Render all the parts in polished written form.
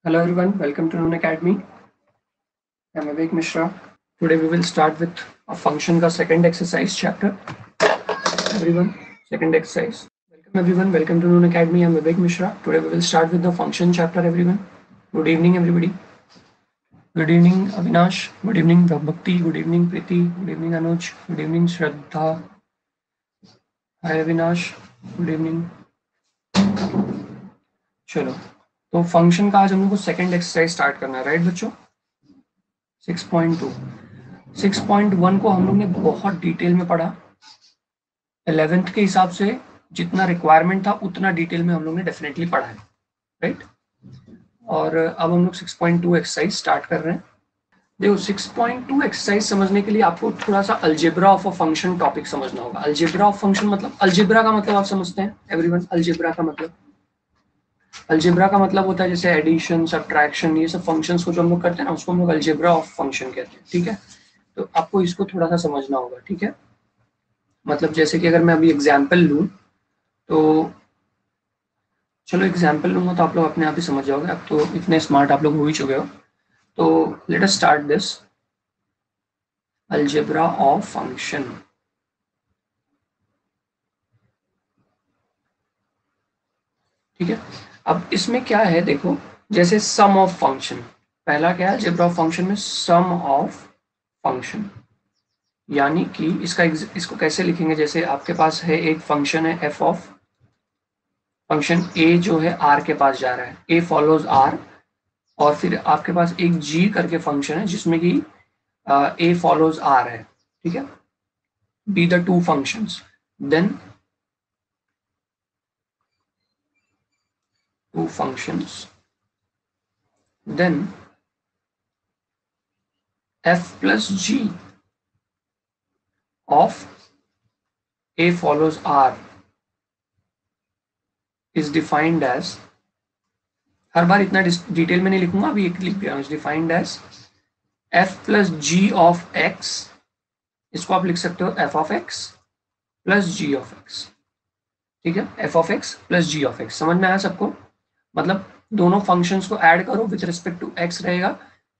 Hello everyone, welcome to Noon Academy. I'm Vivek Mishra. Today we will start with a function का second exercise chapter. Everyone, second exercise. Welcome everyone, welcome to Noon Academy. I'm Vivek Mishra. Today we will start with the function chapter. Everyone, good evening everybody. Good evening Avinash. Good evening Bhakti. Good evening Preeti. Good evening Anuj. Good evening Shraddha. Hi Avinash. Good evening. चलो तो function का आज हम लोग को second exercise start करना है, right बच्चों? 6.2 6.1 को हम लोग ने बहुत डिटेल में पढ़ा। 11th के हिसाब से जितना रिक्वायरमेंट था उतना डिटेल में हम लोग ने डेफिनेटली पढ़ा है, राइट? और अब हम लोग 6.2 एक्सरसाइज स्टार्ट कर रहे हैं। देखो 6.2 एक्सरसाइज समझने के लिए आपको थोड़ा सा algebra of a function topic समझना होगा। अलजेब्रा ऑफ फंक्शन मतलब, अलजेब्रा का मतलब आप समझते हैं एवरीवन? अलजेब्रा का मतलब होता है जैसे एडिशन, सब्ट्रैक्शन, ये सब फंक्शंस को जो हम लोग करते हैं ना, उसको हम लोग अलजेब्रा ऑफ फंक्शन कहते हैं, ठीक है? तो आपको इसको थोड़ा सा समझना होगा, ठीक है? मतलब जैसे कि अगर मैं अभी एग्जाम्पल लूँ तो चलो एग्जाम्पल लूँगा तो आप लोग अपने आप ही समझ जाओगे। अब तो इतने स्मार्ट आप लोग हो ही चुके हो। तो let us start this algebra of function. ठीक है, अब इसमें क्या है देखो, जैसे सम ऑफ फंक्शन, पहला क्या है अलजेब्रा ऑफ फंक्शन में? सम ऑफ फंक्शन, यानी कि इसको कैसे लिखेंगे? जैसे आपके पास है एक फंक्शन है एफ ऑफ फंक्शन ए, जो है आर के पास जा रहा है, ए फॉलोज आर, और फिर आपके पास एक जी करके फंक्शन है जिसमें कि ए फॉलोज आर है, ठीक है? Be the two functions, then two functions, then f plus g of a follows r is defined as, हर बार इतना डिटेल में नहीं लिखूंगा, अभी एक लिख दिया, is defined as f plus g of x, इसको आप लिख सकते हो f of x plus g of x, ठीक है? f of x plus g of x, समझ में आया सबको? मतलब दोनों फंक्शंस को ऐड करो विथ रिस्पेक्ट टू x रहेगा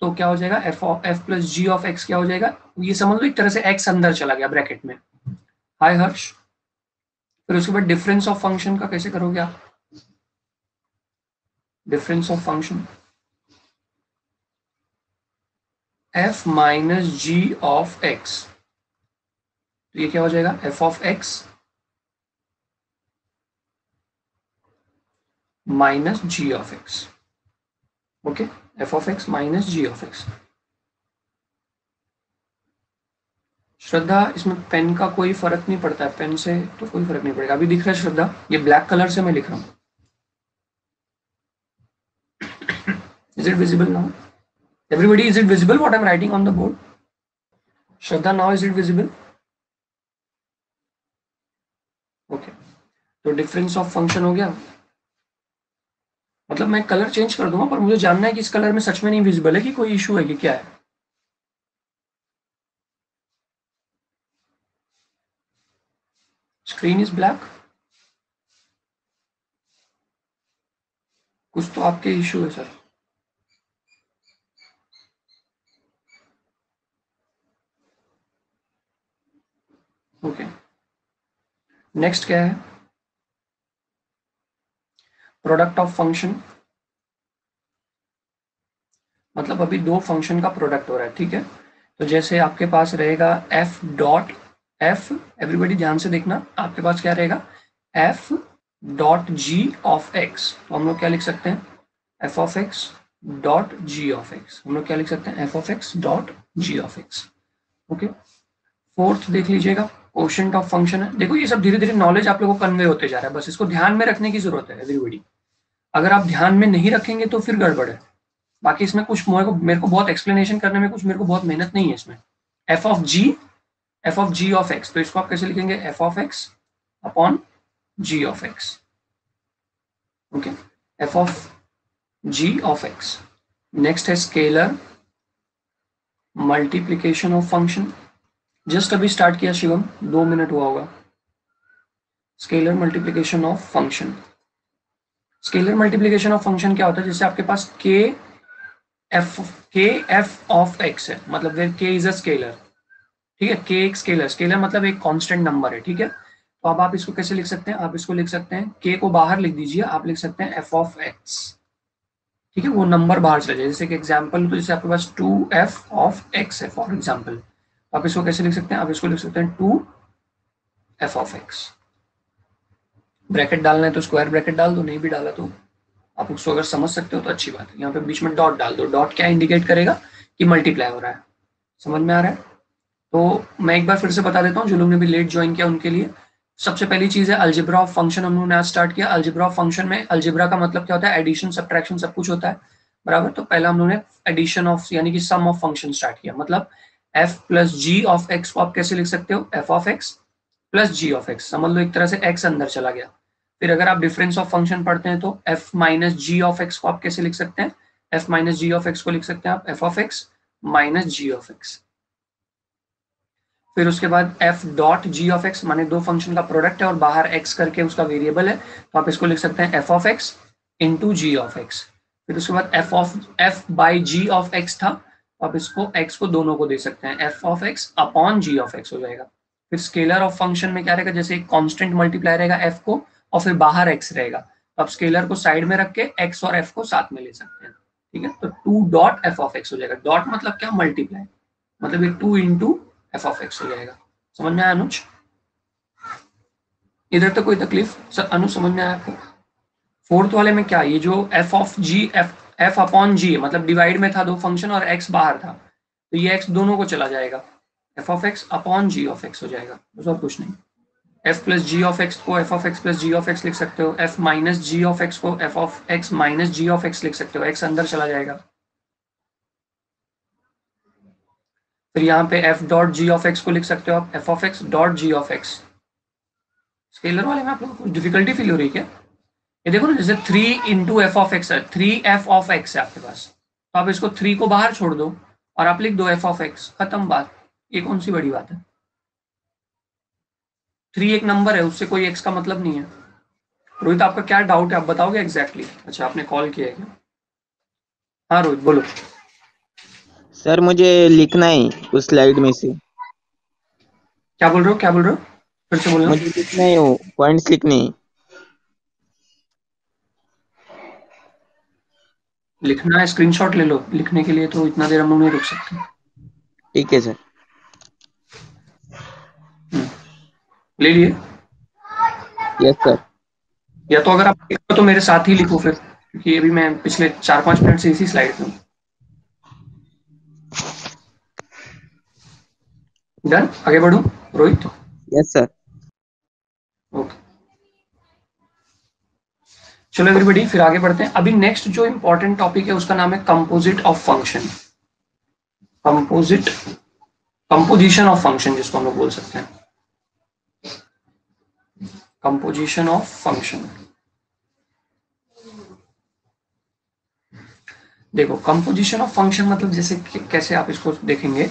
तो क्या हो जाएगा? f plus g of x क्या हो जाएगा? ये समझ लो एक तरह से x अंदर चला गया ब्रैकेट में। हाय हर्ष। फिर उसके बाद डिफरेंस ऑफ फंक्शन का कैसे करोगे आप? Difference of function f minus g of x, तो ये क्या हो जाएगा? f of x minus g of x, okay? f of x minus g of x। Shraddha, इसमें पेन का कोई फर्क नहीं पड़ता है, पेन से तो कोई फर्क नहीं पड़ेगा। अभी दिख रहा है श्रद्धा? ये ब्लैक कलर से मैं लिख रहा हूँ। Is it visible now? Everybody, is it visible what I'm writing on the board? Shraddha, now is it visible? Okay. तो डिफरेंस ऑफ फंक्शन हो गया। मतलब मैं कलर चेंज कर दूंगा, पर मुझे जानना है कि इस कलर में सच में नहीं विजिबल है कि कोई इशू है कि क्या है। स्क्रीन इज ब्लैक, कुछ तो आपके इशू है सर। ओके, नेक्स्ट क्या है? प्रोडक्ट ऑफ फंक्शन, मतलब अभी दो फंक्शन का प्रोडक्ट हो रहा है, ठीक है? तो जैसे आपके पास रहेगा f डॉट f, एवरीबडी ध्यान से देखना, आपके पास क्या रहेगा? f dot g of x, तो हम लोग क्या लिख सकते हैं? f of x dot g of x, हम लोग क्या लिख सकते हैं? f of x dot g of x, okay? Fourth देख लीजिएगा, कोशेंट ऑफ फंक्शन है। देखो ये सब धीरे धीरे नॉलेज आप लोगों को कन्वे होते जा रहा है, बस इसको ध्यान में रखने की जरूरत है एवरीबडी। अगर आप ध्यान में नहीं रखेंगे तो फिर गड़बड़ है। बाकी इसमें कुछ मेरे को बहुत एक्सप्लेनेशन करने में मेरे को बहुत मेहनत नहीं है इसमें। f of g of x, तो इसको आप कैसे लिखेंगे? f of x upon g of x, okay? f of g of x। Next है scalar multiplication of function, just अभी स्टार्ट किया शिवम, 2 मिनट हुआ होगा। Scalar multiplication of function, scalar multiplication of function क्या होता है, जैसे आपके पास के एफ ऑफ एक्स है, मतलब वेयर के इज अ स्केलर, ठीक है, के एक स्केलर, स्केलर मतलब एक कांस्टेंट नंबर है, ठीक है। तो अब आप इसको कैसे लिख सकते हैं, आप इसको लिख सकते हैं, के को बाहर लिख दीजिए, आप लिख सकते हैं एफ ऑफ एक्स, ठीक है, वो नंबर बाहर चला जाए। जैसे कि एग्जांपल, तो जैसे आपके पास 2f ऑफ x है फॉर एग्जांपल, आप इसको कैसे लिख सकते हैं, आप इसको लिख सकते हैं 2f ऑफ x। ब्रैकेट डालना है तो स्क्वायर ब्रैकेट डाल दो, नहीं भी डाला तो आप उसको अगर समझ सकते हो तो अच्छी बात है। यहाँ पे बीच में डॉट डाल दो, डॉट क्या इंडिकेट करेगा कि मल्टीप्लाई हो रहा है। समझ में आ रहा है? तो मैं एक बार फिर से बता देता हूँ, जो लोग ने भी लेट ज्वाइन किया उनके लिए। सबसे पहली चीज है अलजेब्रा ऑफ फंक्शन, हम लोगों ने आज स्टार्ट किया। अलजेब्रा ऑफ फंक्शन में अलजेब्रा का मतलब क्या होता है, एडिशन सब्ट्रैक्शन सब कुछ होता है, बराबर। तो पहला हम लोगों ने एडिशन ऑफ यानी कि सम ऑफ फंक्शन स्टार्ट किया, मतलब f plus g of x को आप कैसे लिख सकते हो, f of x plus g of x, समझ लो एक तरह से एक्स अंदर चला गया। फिर अगर आप डिफरेंस ऑफ फंक्शन पढ़ते हैं तो f minus g of x को आप कैसे लिख सकते हैं, f minus g of x को लिख सकते हैं आप f of x minus g of x. फिर उसके बाद f dot g of x, माने दो फंक्शन का प्रोडक्ट है और बाहर एक्स करके उसका वेरिएबल है, तो आप इसको लिख सकते हैं f of x into g of x. फिर उसके बाद f by g of x था, तो आप इसको एक्स को दोनों को दे सकते हैं, f of x upon g of x हो जाएगा। फिर स्केलर ऑफ फंक्शन में क्या रहेगा, जैसे एक कॉन्स्टेंट मल्टीप्लाई रहेगा एफ को और फिर बाहर एक्स रहेगा, तो आप स्केलर को साइड में रख के एक्स और एफ को साथ में ले सकते हैं, ठीक है। तो 2 डॉट एफ ऑफ एक्स हो जाएगा, डॉट मतलब क्या, मल्टीप्लाई, मतलब ये 2 इंटू एफ ऑफ एक्स हो जाएगा। समझ में आया अनुज? इधर तक कोई तकलीफ अनु, समझ में आया आपको? फोर्थ वाले में क्या, ये जो f of g f upon g है, मतलब डिवाइड में था दो फंक्शन और एक्स बाहर था, तो ये एक्स दोनों को चला जाएगा, f of x upon g of x हो जाएगा, बस और कुछ नहीं। F plus g of x को f of x plus g of x लिख सकते हो, f minus g of x को f of x minus g of x लिख सकते हो, एक्स अंदर चला जाएगा। फिर यहाँ पे F dot g of x को लिख सकते हो आप f of x dot g of x. Scalar वाले में आप लोगों को डिफिकल्टी फील हो रही है क्या? ये देखो ना, जैसे 3 इंटू एफ ऑफ एक्स है, 3f ऑफ एक्स है आपके पास, तो आप इसको 3 को बाहर छोड़ दो और आप लिख दो एफ ऑफ एक्स, खत्म बात। ये कौन सी बड़ी बात है? 3 एक नंबर है, उससे कोई एक्स का मतलब नहीं है। रोहित आपका क्या डाउट है, आप बताओगे एग्जैक्टली अच्छा आपने कॉल किया है क्या? हाँ रोहित बोलो। सर मुझे लिखना है उस स्लाइड में से। क्या बोल रहे हो, क्या बोल रहे हो, फिर से बोलना। मुझे लिखना है, वो पॉइंट्स लिखने हैं। लिखना है, स्क्रीनशॉट ले लो, लिखने के लिए तो इतना देर हम लोग नहीं रुक सकते। ठीक है सर। ले लिए? Yes sir. या तो अगर आप लिखो तो मेरे साथ ही लिखो फिर, क्योंकि अभी मैं पिछले 4-5 मिनट से इसी स्लाइड पे हूँ। डन, आगे बढ़ू रोहित? Yes sir. ओके, चलो एवरीबॉडी फिर आगे बढ़ते हैं। अभी नेक्स्ट जो इंपॉर्टेंट टॉपिक है उसका नाम है composite of function, composition of function जिसको हम लोग बोल सकते हैं, कंपोजिशन ऑफ फंक्शन। देखो कंपोजिशन ऑफ फंक्शन मतलब जैसे कैसे आप इसको देखेंगे,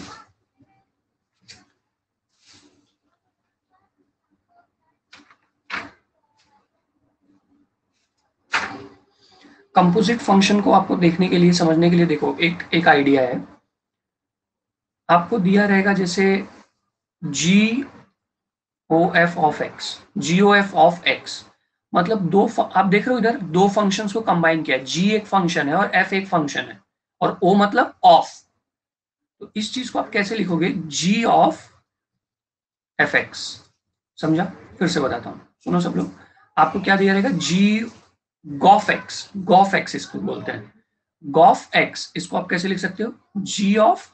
कंपोजिट फंक्शन को आपको देखने के लिए, समझने के लिए, देखो एक आइडिया है, आपको दिया रहेगा जैसे g o f of x, g o f of x, मतलब आप देख रहे हो इधर दो फंक्शंस को कंबाइन किया, जी एक फंक्शन है और एफ एक फंक्शन है, और ओ मतलब ऑफ, तो इस चीज को आप कैसे लिखोगे, जी ऑफ एफ एक्स। समझा? फिर से बताता हूं, सुनो सब लोग, आपको क्या दिया रहेगा, जी गॉफ एक्स इसको बोलते हैं, गॉफ एक्स, इसको आप कैसे लिख सकते हो, जी ऑफ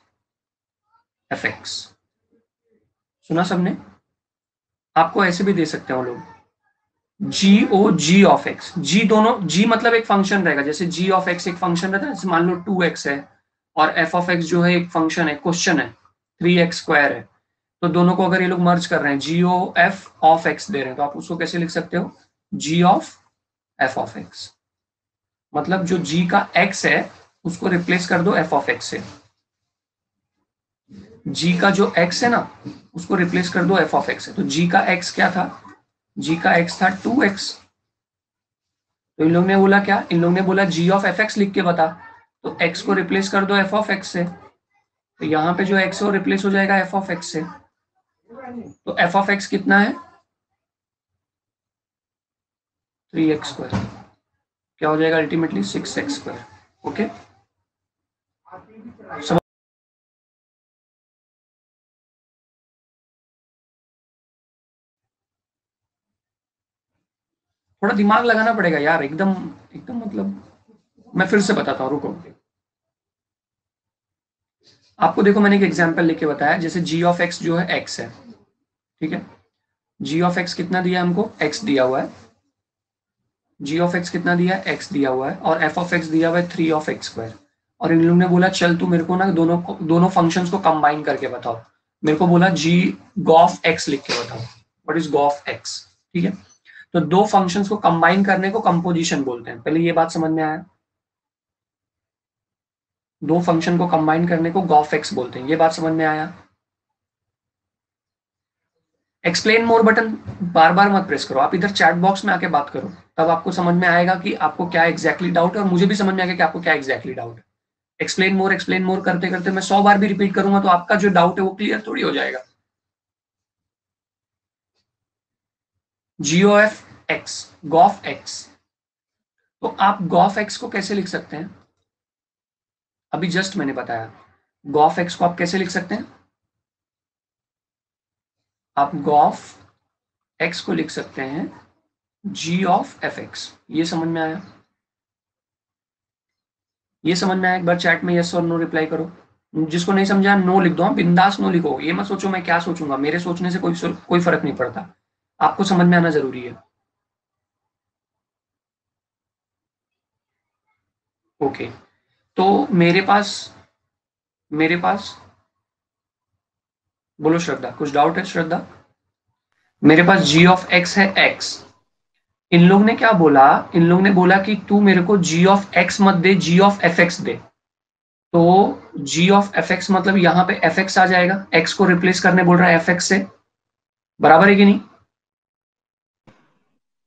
एफ एक्स। सुना सबने? आपको ऐसे भी दे सकते हो लोग, जी ओ जी ऑफ एक्स, जी दोनों, जी मतलब एक फंक्शन रहेगा, जैसे जी ऑफ एक्स एक फंक्शन रहता है, जैसे मान लो 2x है और एफ ऑफ एक्स जो है एक फंक्शन है, क्वेश्चन है 3x² है, तो दोनों को अगर ये लोग मर्ज कर रहे हैं, जी ओ एफ ऑफ एक्स दे रहे हैं, तो आप उसको कैसे लिख सकते हो, g of f of x, मतलब जो जी का x है उसको रिप्लेस कर दो एफ ऑफ एक्स से, जी का जो x है ना उसको रिप्लेस कर दो एफ ऑफ एक्स से, तो जी का x क्या था, जी का x था 2x, तो इन लोग ने बोला क्या, इन लोग ने बोला जी ऑफ एफ एक्स लिख के बता, तो एक्स को रिप्लेस कर दो एफ ऑफ एक्स से, तो यहाँ पे जो एक्स है वो रिप्लेस हो जाएगा एफ ऑफ एक्स से। तो एफ ऑफ एक्स कितना है, 3x², क्या हो जाएगा अल्टीमेटली 6x²। ओके, थोड़ा दिमाग लगाना पड़ेगा यार, एकदम एकदम मतलब मैं फिर से बताता हूँ, रुको। आपको देखो मैंने एक एग्जांपल लिख के बताया, जैसे जी ऑफ एक्स जो है एक्स है, ठीक है, जी ऑफ एक्स कितना दिया है हमको, एक्स दिया हुआ है, जी ऑफ एक्स कितना दिया है, एक्स दिया हुआ है, और एफ ऑफ एक्स दिया हुआ है 3x²। और इन लोगों ने बोला चल तू मेरे को ना दोनों फंक्शंस को कंबाइन करके बताओ, मेरे को बोला जी गॉफ एक्स लिख के बताओ, व्हाट इज गॉफ एक्स, ठीक है। तो दो फंक्शंस को कंबाइन करने को कंपोजिशन बोलते हैं, पहले ये बात समझ में आया, दो फंक्शन को कंबाइन करने को गॉफ एक्स बोलते हैं, ये बात समझ में आया। एक्सप्लेन मोर बटन बार बार मत प्रेस करो, आप इधर चैट बॉक्स में आके बात करो, तब आपको समझ में आएगा कि आपको क्या एग्जैक्टली डाउट है, और मुझे भी समझ में आएगा कि आपको क्या एग्जैक्टली डाउट है। एक्सप्लेन मोर करते करते मैं 100 बार भी रिपीट करूंगा तो आपका जो डाउट है वो क्लियर थोड़ी हो जाएगा। G o f x, g of x, तो आप गॉफ एक्स को कैसे लिख सकते हैं, अभी जस्ट मैंने बताया, गॉफ एक्स को आप कैसे लिख सकते हैं, आप गॉफ एक्स को लिख सकते हैं जी ऑफ एफ एक्स, ये समझ में आया, ये समझ में आया, एक बार चैट में यस और नो रिप्लाई करो, जिसको नहीं समझा नो लिख दो, बिंदास नो लिखो, ये मत सोचो मैं क्या सोचूंगा, मेरे सोचने से कोई फर्क नहीं पड़ता, आपको समझ में आना जरूरी है। ओके, तो मेरे पास बोलो श्रद्धा, कुछ डाउट है श्रद्धा, मेरे पास जी ऑफ एक्स है एक्स, इन लोग ने क्या बोला, इन लोग ने बोला कि तू मेरे को जी ऑफ एक्स मत दे, जी ऑफ एफ एक्स दे, तो जी ऑफ एफ एक्स मतलब यहाँ पे एफ एक्स आ जाएगा, एक्स को रिप्लेस करने बोल रहा है एफ एक्स से, बराबर है कि नहीं,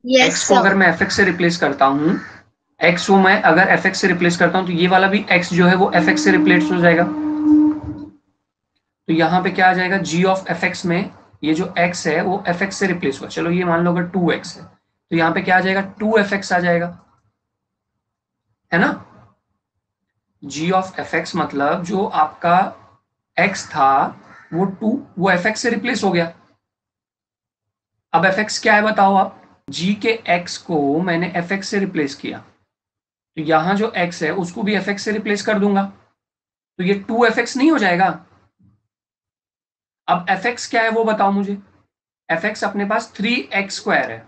यस एक्स को अगर मैं एफ एक्स से रिप्लेस करता हूँ, एक्स को मैं अगर एफ एक्स से रिप्लेस करता हूँ तो ये वाला भी एक्स जो है वो एफ एक्स से रिप्लेस हो जाएगा, तो यहाँ पे क्या आ जाएगा, जी ऑफ एफ एक्स में ये जो x है वो एफ एक्स से रिप्लेस हुआ, चलो ये मान लो अगर 2x है तो यहाँ पे क्या आ जाएगा 2f(x) आ जाएगा, है ना। g ऑफ एफ एक्स मतलब जो आपका x था वो एफ एक्स से रिप्लेस हो गया, अब एफ एक्स क्या है बताओ आप, g के x को मैंने एफ एक्स से रिप्लेस किया, तो यहाँ जो x है उसको भी एफ एक्स से रिप्लेस कर दूंगा, तो ये 2f(x) नहीं हो जाएगा। अब fx क्या है वो बताओ मुझे, fx अपने पास 3x² है,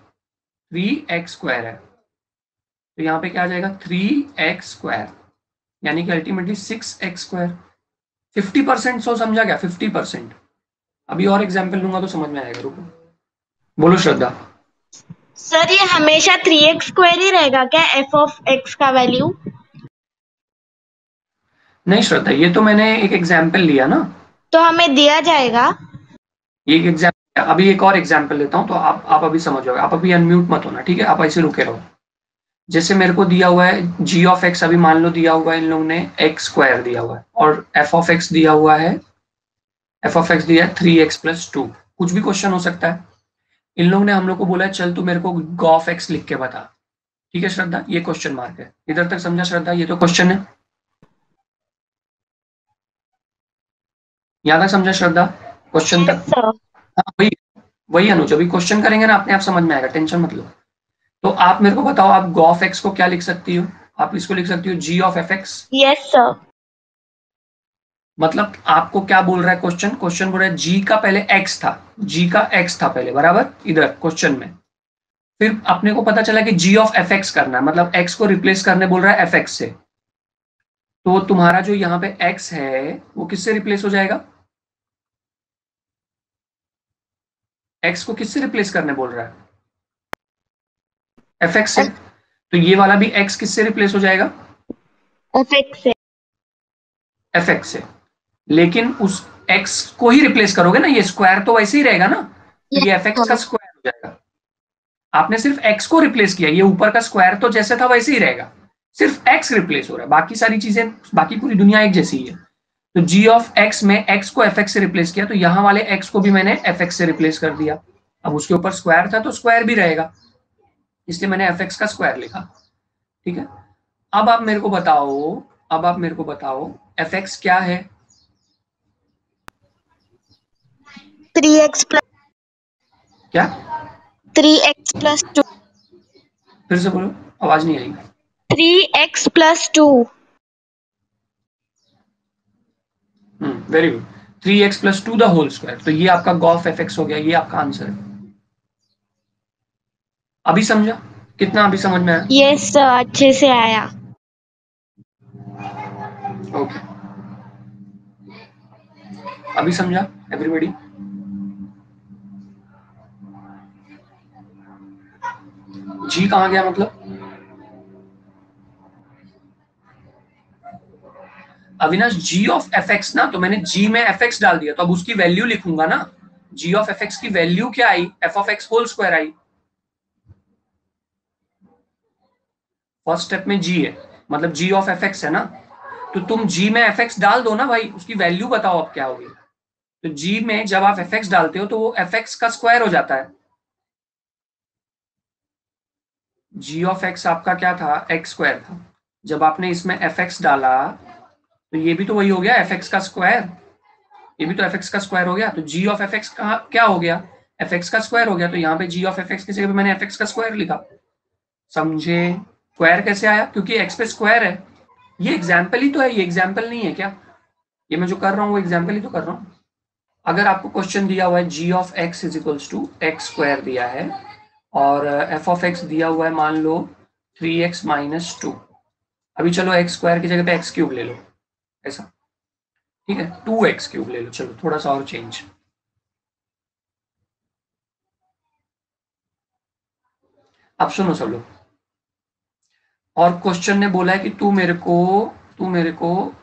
3x² है, तो यहाँ पे क्या आ जाएगा 3x², यानी कि अल्टीमेटली 6x²। 50% सो समझा क्या, 50%। अभी और एग्जाम्पल दूंगा तो समझ में आएगा, रुको, बोलो श्रद्धा। सर ये हमेशा 3x² ही रहेगा क्या एफ ऑफ एक्स का वैल्यू? नहीं श्रद्धा, ये तो मैंने एक एग्जाम्पल लिया ना, तो हमें दिया जाएगा। ये एक एग्जाम्पल, अभी एक और एग्जाम्पल लेता हूँ तो आप अभी समझोगे, आप अभी अनम्यूट मत होना, ठीक है, आप ऐसे रुके रहो। जैसे मेरे को दिया हुआ है जी ऑफ एक्स, अभी मान लो दिया हुआ है इन लोगों ने x² दिया हुआ है, और एफ ऑफ एक्स दिया हुआ है, एफ ऑफ एक्स दिया है 3x+2, कुछ भी क्वेश्चन हो सकता है, इन लोगों ने हम लोग को बोला है चल तू मेरे को गॉफ एक्स लिख के बता, ठीक है श्रद्धा, ये क्वेश्चन मार्क है, इधर तक समझा श्रद्धा, ये तो क्वेश्चन है, यहाँ तक समझा श्रद्धा, क्वेश्चन तक, हाँ वही वही अनुज, अभी क्वेश्चन करेंगे ना अपने आप समझ में आएगा, टेंशन मत लो। तो आप मेरे को बताओ, आप गॉफ एक्स को क्या लिख सकती हो, आप इसको लिख सकती हो g of f x, yes sir. मतलब आपको क्या बोल रहा है क्वेश्चन, क्वेश्चन बोल रहा है जी का पहले एक्स था, जी का एक्स था पहले, बराबर, इधर क्वेश्चन में, फिर अपने को पता चला कि जी ऑफ एफ एक्स करना है, मतलब एक्स को रिप्लेस करने बोल रहा है एफ एक्स से, तो तुम्हारा जो यहाँ पे एक्स है वो किससे रिप्लेस हो जाएगा, एक्स को किससे रिप्लेस करने बोल रहा है, एफ एक्स से, तो ये वाला भी एक्स किससे रिप्लेस हो जाएगा, एफ एक्स से। एफ एक्स से, लेकिन उस एक्स को ही रिप्लेस करोगे ना, ये स्क्वायर तो वैसे ही रहेगा ना, तो ये एफ एक्स का स्क्वायर हो जाएगा। आपने सिर्फ x को रिप्लेस किया, ये ऊपर का स्क्वायर तो जैसे था वैसे ही रहेगा, सिर्फ x रिप्लेस हो रहा है, बाकी सारी चीजें, बाकी पूरी दुनिया एक जैसी ही है। तो g ऑफ x में x को fx से रिप्लेस किया, तो यहाँ वाले x को भी मैंने fx से रिप्लेस कर दिया। अब उसके ऊपर स्क्वायर था तो स्क्वायर भी रहेगा, इसलिए मैंने fx का स्क्वायर लिखा। ठीक है, अब आप मेरे को बताओ fx क्या है? 3x प्लस क्या? 3x plus 2। फिर से बोलो, आवाज नहीं आई। 3x plus 2। Very good, 3x plus 2 the whole square. तो ये आपका गॉफ fx हो गया, ये आपका आंसर है। अभी समझा? कितना अभी समझ में आया? यस सर, अच्छे से आया। ओके, अभी समझा एवरीबॉडी? जी कहाँ गया मतलब? अविनाश जी ऑफ fx ना, तो मैंने जी में fx डाल दिया, तो अब उसकी वैल्यू लिखूंगा ना। जी ऑफ fx की वैल्यू क्या आई? f of x whole square आई। फर्स्ट स्टेप में g है, मतलब g ऑफ fx है ना, तो तुम g में fx डाल दो ना भाई, उसकी वैल्यू बताओ अब क्या होगी। तो g में जब आप fx डालते हो तो वो fx का स्क्वायर हो जाता है। g ऑफ x आपका क्या था? x स्क्वायर था। जब आपने इसमें fx डाला तो ये भी तो वही हो गया, fx का स्क्वायर, ये भी तो fx का स्क्वायर हो गया। तो g ऑफ fx का क्या हो गया? fx का स्क्वायर हो गया। तो यहाँ पे g ऑफ fx की जगह पे मैंने fx का स्क्वायर लिखा। समझे? स्क्वायर कैसे आया? क्योंकि x पे स्क्वायर है। ये एग्जाम्पल ही तो है, ये एग्जाम्पल नहीं है क्या? ये मैं जो कर रहा हूँ वो एग्जाम्पल ही तो कर रहा हूँ। अगर आपको क्वेश्चन दिया हुआ है g of x is equals to x square दिया है और f ऑफ x दिया हुआ है मान लो 3x माइनस 2, अभी चलो x स्क्वायर की जगह पे x क्यूब ले लो, ऐसा ठीक है, 2x क्यूब ले लो, चलो थोड़ा सा और चेंज। अब सुनो सब लोग, और क्वेश्चन ने बोला है कि तू मेरे को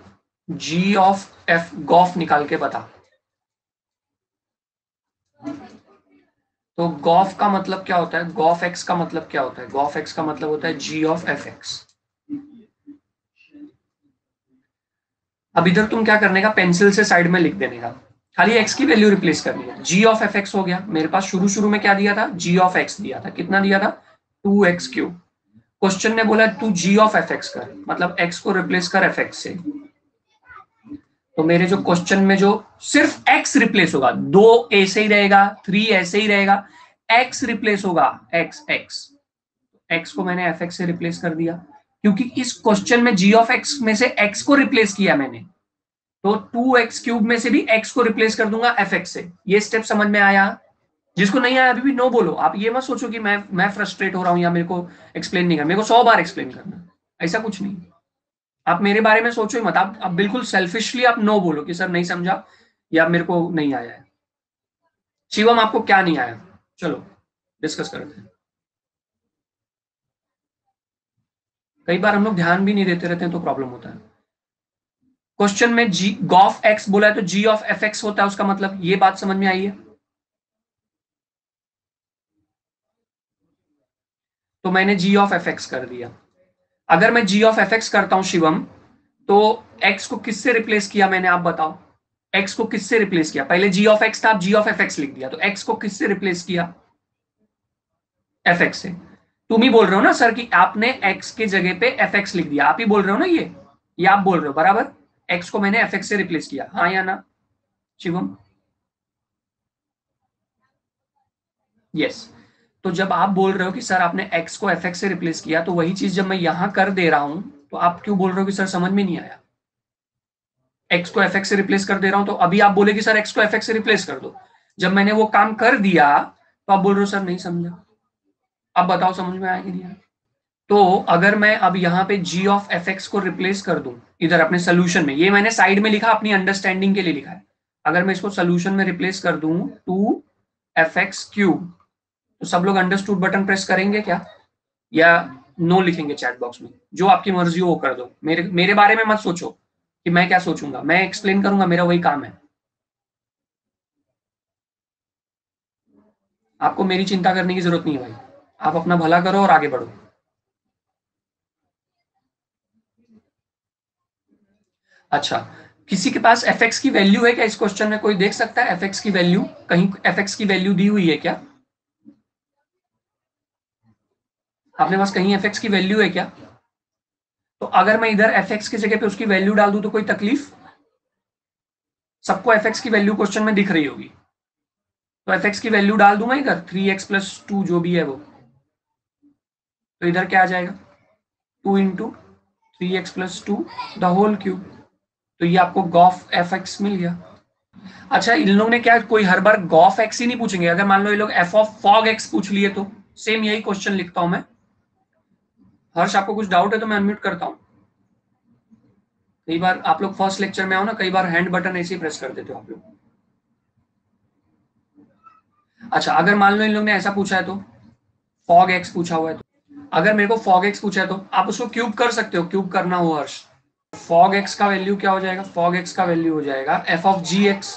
g ऑफ f गॉफ निकाल के बता। तो गॉफ का मतलब क्या होता है? गॉफ x का मतलब क्या होता है? गॉफ x का मतलब होता है g ऑफ fx। अब इधर तुम क्या करने का, पेंसिल से साइड में लिख देने का, खाली x की वैल्यू रिप्लेस करनी है। g ऑफ fx हो गया, मेरे पास शुरू में क्या दिया था? g ऑफ x दिया था, कितना दिया था? 2x cube. क्वेश्चन ने बोला तू g ऑफ fx कर, मतलब x को रिप्लेस कर fx से। तो मेरे जो क्वेश्चन में जो सिर्फ x रिप्लेस होगा, 2 ऐसे ही रहेगा, 3 ऐसे ही रहेगा, x रिप्लेस होगा, x को मैंने fx से रिप्लेस कर दिया, क्योंकि इस क्वेश्चन में g ऑफ x में से x को रिप्लेस किया मैंने, तो 2x क्यूब में से भी x को रिप्लेस कर दूंगा fx से। ये स्टेप समझ में आया? जिसको नहीं आया अभी भी नो बोलो। आप ये मत सोचो कि मैं फ्रस्ट्रेट हो रहा हूं या मेरे को एक्सप्लेन नहीं करना, मेरे को 100 बार एक्सप्लेन करना, ऐसा कुछ नहीं। आप मेरे बारे में सोचो ही मत, आप बिल्कुल सेल्फिशली आप नो बोलो कि सर नहीं समझा या मेरे को नहीं आया है। शिवम आपको क्या नहीं आया? चलो डिस्कस करते हैं। कई बार हम लोग ध्यान भी नहीं देते रहते हैं तो प्रॉब्लम होता है। क्वेश्चन में जी गॉफ एक्स बोला है तो जी ऑफ एफ एक्स होता है, उसका मतलब ये बात समझ में आई है? तो मैंने जी ऑफ एफ एक्स कर दिया। अगर मैं जी ऑफ एफ एक्स करता हूं शिवम, तो एक्स को किससे रिप्लेस किया मैंने, आप बताओ। एक्स को किससे रिप्लेस किया? पहले जी ऑफ एक्स था, अब जी ऑफ एफ एक्स लिख दिया, तो एक्स को किससे रिप्लेस किया? एफ एक्स से। तुम ही बोल रहे हो ना सर कि आपने एक्स के जगह पे एफ एक्स लिख दिया, आप ही बोल रहे हो ना, ये आप बोल रहे हो बराबर। एक्स को मैंने एफ एक्स से रिप्लेस किया, हाँ या ना शिवम? यस। तो जब आप बोल रहे हो कि सर आपने x को fx से रिप्लेस किया, तो वही चीज जब मैं यहां कर दे रहा हूं तो आप क्यों बोल रहे हो कि सर समझ में नहीं आया? x को fx से रिप्लेस कर दे रहा हूं तो अभी आप बोले कि सर x को fx से रिप्लेस कर दो। जब मैंने वो काम कर दिया तो आप बोल रहे हो सर नहीं समझा। अब बताओ समझ में आया कि नहीं आया? तो अगर मैं अब यहाँ पे g ऑफ fx को रिप्लेस कर दूं इधर अपने सोल्यूशन में, ये मैंने साइड में लिखा अपनी अंडरस्टैंडिंग के लिए लिखा है, अगर मैं इसको सोल्यूशन में रिप्लेस कर दूं 2fx क्यूब, तो सब लोग अंडरस्टूड बटन प्रेस करेंगे क्या या नो लिखेंगे चैट बॉक्स में? जो आपकी मर्जी हो वो कर दो, मेरे बारे में मत सोचो कि मैं क्या सोचूंगा, मैं एक्सप्लेन करूंगा, मेरा वही काम है। आपको मेरी चिंता करने की जरूरत नहीं है भाई, आप अपना भला करो और आगे बढ़ो। अच्छा, किसी के पास fx की वैल्यू है क्या? इस क्वेश्चन में कोई देख सकता है fx की वैल्यू? कहीं fx की वैल्यू दी हुई है क्या? आपके पास कहीं fx की वैल्यू है क्या? तो अगर मैं इधर fx की जगह पे उसकी वैल्यू डाल दूं तो कोई तकलीफ? सबको fx की वैल्यू क्वेश्चन में दिख रही होगी, तो fx की वैल्यू डाल दूं मैं इधर 3x + 2 जो भी है वो, तो इधर क्या आ जाएगा 2 × 3x + 2 द होल क्यूब। तो ये आपको गॉफ fx मिल गया। अच्छा, इन लोगों ने क्या कोई हर बार गॉफ x ही नहीं पूछेंगे? अगर मान लो ये लोग f ऑफ फॉग x पूछ लिए तो सेम यही क्वेश्चन लिखता हूं मैं। हर्ष, आपको कुछ डाउट है तो मैं अनम्यूट करता हूं। कई बार आप लोग फर्स्ट लेक्चर में आओ ना, कई बार हैंड बटन ऐसे ही प्रेस कर देते हो आप लोग। अच्छा, अगर मान लो इन लोग ने ऐसा पूछा है तो फॉग x पूछा हुआ है, तो अगर मेरे को फॉग x पूछा है तो आप उसको क्यूब कर सकते हो, क्यूब करना हो हर्ष। फॉग x का वैल्यू क्या हो जाएगा? फॉग x का वैल्यू हो जाएगा f ऑफ gx,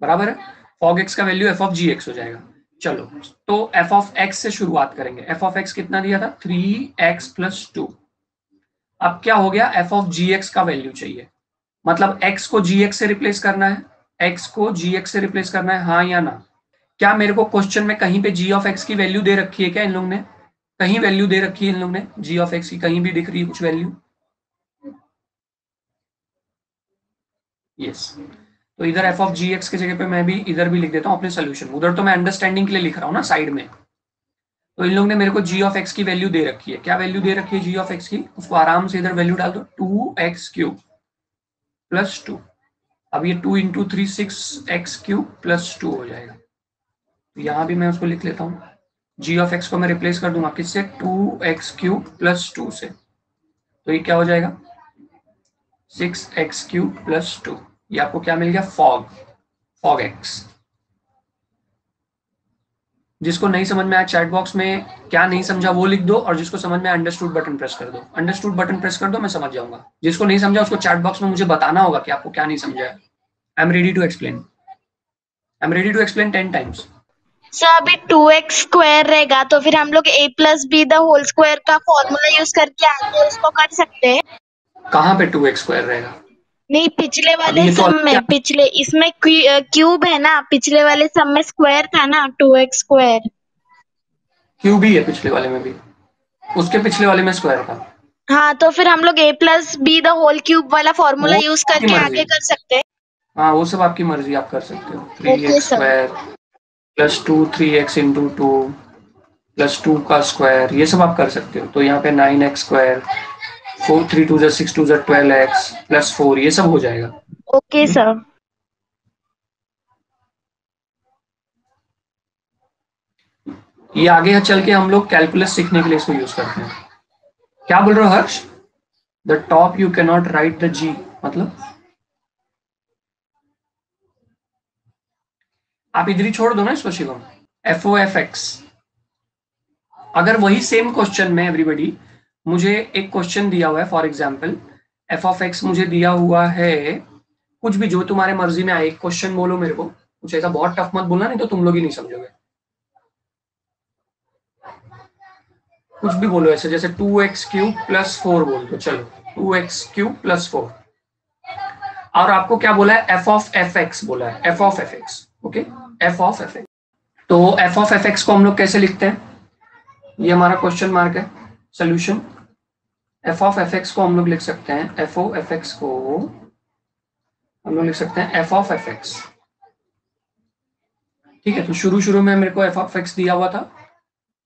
बराबर है। फॉग x का वैल्यू f ऑफ gx हो जाएगा। चलो, तो f ऑफ x से शुरुआत करेंगे। f ऑफ x कितना दिया था? 3x + 2। अब क्या हो गया? f ऑफ gx का वैल्यू चाहिए, मतलब x को gx से रिप्लेस करना है। x को gx से रिप्लेस करना है, हाँ या ना? क्या मेरे को क्वेश्चन में कहीं पे g ऑफ x की वैल्यू दे रखी है क्या इन लोगों ने? कहीं वैल्यू दे रखी है इन लोगों ने g ऑफ x की? कहीं भी दिख रही है कुछ वैल्यू? यस। तो इधर f ऑफ gx की जगह पे मैं भी इधर भी लिख देता हूँ अपने सोल्यूशन। उधर तो मैं अंडरस्टैंडिंग के लिए लिख रहा हूँ ना साइड में। तो इन लोगों ने मेरे को g ऑफ x की वैल्यू दे रखी है। क्या वैल्यू दे रखी है g ऑफ x की? उसको आराम से इधर वैल्यू डाल दो, 2x³ + 2। अब ये 2 × 3 6x³ + 2 हो जाएगा। तो यहाँ भी मैं उसको लिख लेता हूँ। g ऑफ x को मैं रिप्लेस कर दूंगा किससे? 2x³ + 2 से। तो ये क्या हो जाएगा? 6x³ + 2। ये आपको क्या मिल गया? Fog x। जिसको नहीं समझ में आया चैट बॉक्स में क्या नहीं समझा वो लिख दो, और जिसको समझ में अंडरस्टूड बटन प्रेस कर दो। अंडरस्टूड बटन प्रेस कर दो, मैं समझ जाऊंगा। जिसको नहीं समझा उसको चैट बॉक्स में मुझे बताना होगा कि आपको क्या नहीं समझा है। I am ready to explain. I am ready to explain 10 times. Sir अभी 2x² रहेगा तो फिर हम लोग a + b the whole square का फॉर्मूला यूज करके आगे उसको कर सकते हैं। कहाँ पे 2x² रहेगा? नहीं, पिछले अभी वाले ये तो सम में, पिछले इसमें क्यूब है ना, पिछले वाले सम में स्क्वायर था ना 2x²। क्यूब ही है पिछले वाले में भी, उसके पिछले वाले में स्क्वायर था। हाँ, तो फिर हम लोग a + b the whole cube वाला फॉर्मूला वो यूज आपकी करके मर्जी, आगे कर सकते हैं। हाँ वो सब आपकी मर्जी, आप कर सकते हो। Okay 3x² sir. + 2 3x × 2 + 2 का स्क्वायर, ये सब आप कर सकते हो। तो यहाँ पे 9x², 4 3 2 6 2 12x + 4, ये सब हो जाएगा। Okay sir. ये आगे चल के हम लोग कैलकुलस सीखने के लिए इसको यूज करते हैं। क्या बोल रहे हो Harsh? The top you can not write the g, मतलब आप इधर ही छोड़ दो ना इसको शिवम। FOFX, अगर वही सेम क्वेश्चन में एवरीबॉडी मुझे एक क्वेश्चन दिया हुआ है, फॉर एग्जाम्पल f(x) मुझे दिया हुआ है, कुछ भी जो तुम्हारे मर्जी में आए, एक क्वेश्चन बोलो मेरे को, कुछ ऐसा बहुत टफ मत बोलना, नहीं तो तुम लोग ही नहीं समझोगे। कुछ भी बोलो ऐसे, जैसे 2x³ + 4 बोल दो, चलो 2x³ + 4। और आपको क्या बोला है? f(fx) बोला है, f(fx), ओके, f(fx). तो f(fx) को हम लोग कैसे लिखते हैं? ये हमारा क्वेश्चन मार्क है, सोल्यूशन। f(fx) को हम लोग लिख सकते हैं, f(fx) को हम लोग लिख सकते हैं f(fx). ठीक है, तो शुरू में मेरे को f(fx) दिया हुआ था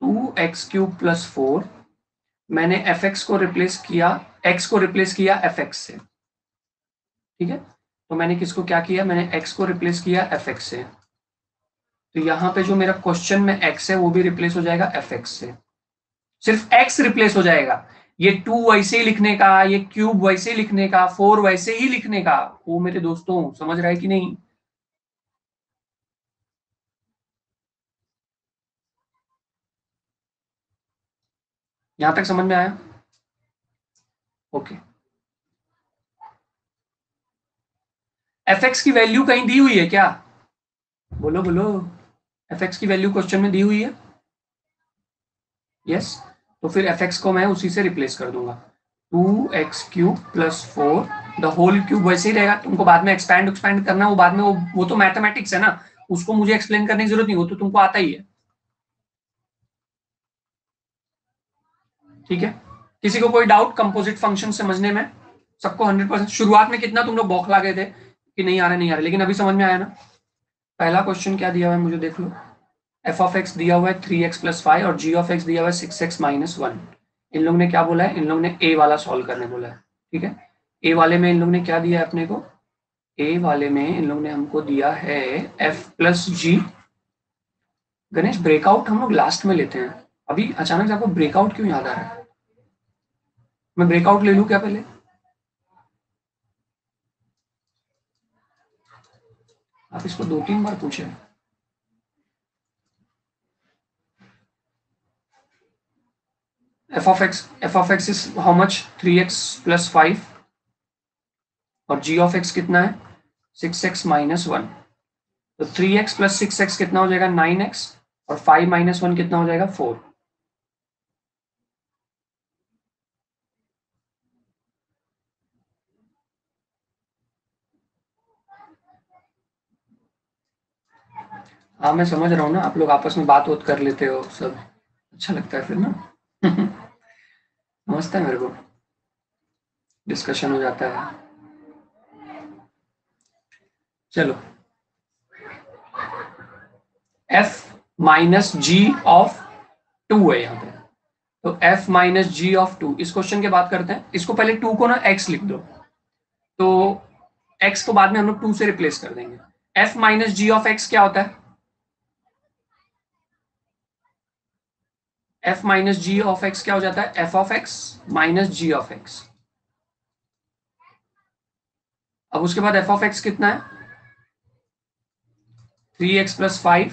2x³ + 4। मैंने fx को रिप्लेस किया, x को रिप्लेस किया fx से। ठीक है, तो मैंने किसको क्या किया? मैंने x को रिप्लेस किया fx से। तो यहाँ पे जो मेरा क्वेश्चन में x है वो भी रिप्लेस हो जाएगा fx से। सिर्फ x रिप्लेस हो जाएगा, ये 2 वैसे ही लिखने का, ये क्यूब वैसे ही लिखने का, 4 वैसे ही लिखने का। वो मेरे दोस्तों समझ रहा है कि नहीं? यहां तक समझ में आया? ओके। fx की वैल्यू कहीं दी हुई है क्या? बोलो बोलो, fx की वैल्यू क्वेश्चन में दी हुई है? यस, तो फिर fx को मैं उसी से रिप्लेस कर दूंगा, 2x³ + 4 द होल क्यूब वैसे ही रहेगा। तुमको बाद में एक्सपैंड करना, वो बाद में, वो तो मैथमेटिक्स है ना, उसको मुझे एक्सप्लेन करने की जरूरत नहीं, वो तो तुमको आता ही है। ठीक है, किसी को कोई डाउट कंपोजिट फंक्शन समझने में? सबको 100%? शुरुआत में कितना तुम लोग बौखला गए थे कि नहीं आ रहा, लेकिन अभी समझ में आया ना? पहला क्वेश्चन क्या दिया हुआ है मुझे देख लो। f(x) दिया हुआ है 3x + 5 और g(x) दिया हुआ है 6x - 1। इन लोगों ने क्या बोला है? इन लोगों ने a वाला सॉल्व करने बोला है। ठीक है, a वाले में इन लोगों ने क्या दिया है अपने को? a वाले में इन लोगों ने हमको दिया है f + g। गणेश, ब्रेकआउट हम लोग लास्ट में लेते हैं, अभी अचानक से आपको ब्रेकआउट क्यों याद आ रहा है? मैं ब्रेकआउट ले लूं क्या पहले? आप इसको 2-3 बार पूछे। f(x) is how much? 3x + 5 और g(x) कितना है? 6x - 1। तो 3x + 6x कितना हो जाएगा? 9x और 5 - 1 कितना हो जाएगा? 4। हाँ मैं समझ रहा हूँ ना, आप लोग आपस में बात कर लेते हो सब, अच्छा लगता है फिर ना। समझता है मेरे को, डिस्कशन हो जाता है। चलो, f - g(2) है यहाँ पे, तो f - g(2), इस क्वेश्चन के बात करते हैं। इसको पहले 2 को ना x लिख दो, तो x को बाद में हम लोग 2 से रिप्लेस कर देंगे। f - g(x) क्या होता है? f - g(x) क्या हो जाता है? f(x) - g(x). अब उसके बाद f(x) कितना है? 3x + 5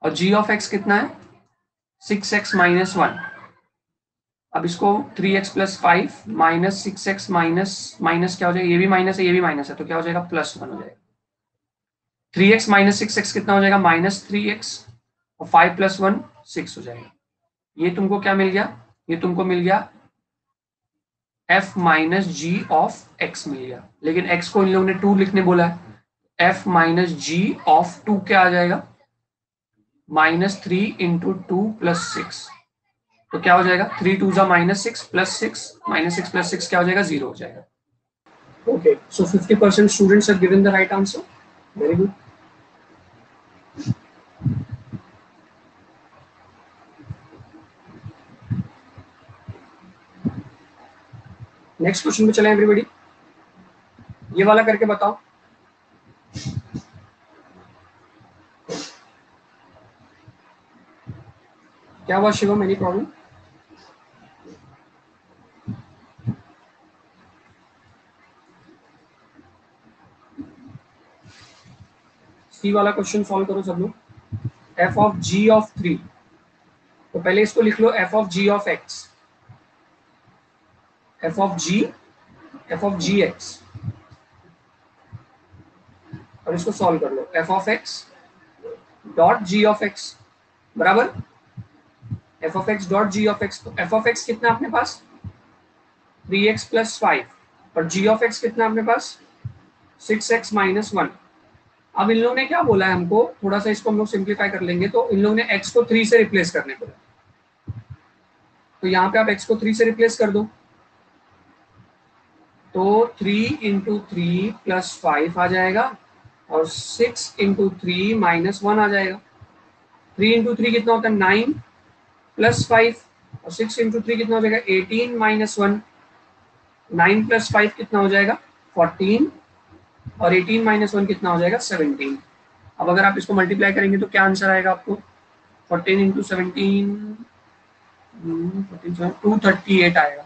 और g(x) कितना है? 6x - 1। अब इसको 3x + 5 - 6x माइनस क्या हो जाएगा? ये भी माइनस है, ये भी माइनस है, तो क्या हो जाएगा? +1 हो जाएगा। 3x - 6x कितना हो जाएगा? -3x और 5 + 1 6 हो जाएगा। ये तुमको क्या मिल गया? ये तुमको मिल गया f - g(x) मिल गया, लेकिन x को इन लोगों ने 2 लिखने बोला है। f - g(2) क्या आ जाएगा? -3 × 2 + 6, तो क्या हो जाएगा? 3 2 -6 + 6 -6 + 6 क्या हो जाएगा? 0 हो जाएगा। Okay, so 50% students have given the right answer. Very good. Next question पे चलें एवरीबॉडी। ये वाला करके बताओ। क्या हुआ शिवम, एनी प्रॉब्लम? सी वाला क्वेश्चन सॉल्व करो सब लोग। f(g)(3), तो पहले इसको लिख लो f(g)(x), f(g)(x), और इसको सॉल्व कर लो। f(x)(g)(x) बराबर f(x)(g)(x), तो f(x) कितना अपने पास? 3x + 5 और g(x) कितना अपने पास? 6x - 1। अब इन लोगों ने क्या बोला है हमको, थोड़ा सा इसको हम लोग सिंप्लीफाई कर लेंगे, तो इन लोगों ने x को 3 से रिप्लेस करने बोला, तो यहाँ पे आप x को 3 से रिप्लेस कर दो, तो 3 × 3 + 5 आ जाएगा और 6 × 3 - 1 आ जाएगा। 3 × 3 कितना होता है? 9 + 5 और 6 × 3 कितना हो जाएगा? 18 - 1। 9 + 5 कितना हो जाएगा? 14 और 18 - 1 कितना हो जाएगा? 17। अब अगर आप इसको मल्टीप्लाई करेंगे तो क्या आंसर आएगा आपको? 14 × 17 238 आएगा।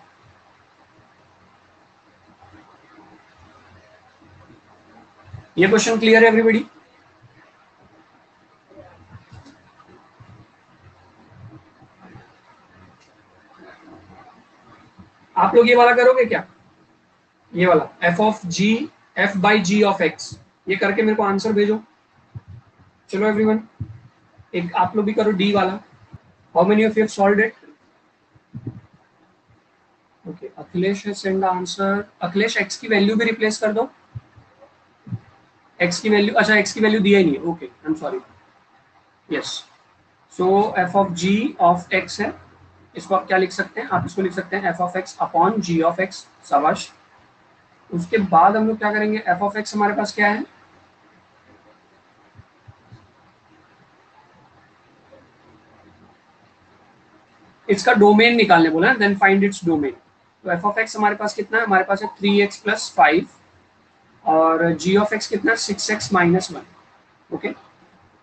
ये क्वेश्चन क्लियर है एवरीबॉडी? आप लोग ये वाला करोगे क्या? ये वाला f(g)(x), ये करके मेरे को आंसर भेजो। चलो एवरीवन, एक आप लोग भी करो डी वाला। How many of you have solved it? Okay, Akhilesh has send the answer. Akhilesh x की वैल्यू भी रिप्लेस कर दो। एक्स की वैल्यू, अच्छा एक्स की वैल्यू दिया ही नहीं है, okay I am sorry. Yes, so f of g of x है, इसको आप क्या लिख सकते हैं? आप इसको लिख सकते हैं f of x upon g of x. शाबाश। उसके बाद हम लोग क्या करेंगे? एफ ऑफ एक्स हमारे पास क्या है? इसका डोमेन निकालने बोला है, देन फाइंड इट्स डोमेन। तो एफ ऑफ एक्स हमारे पास कितना है? हमारे पास है 3x प्लस 5 और जी ऑफ एक्स कितना? 6x minus 1। ओके,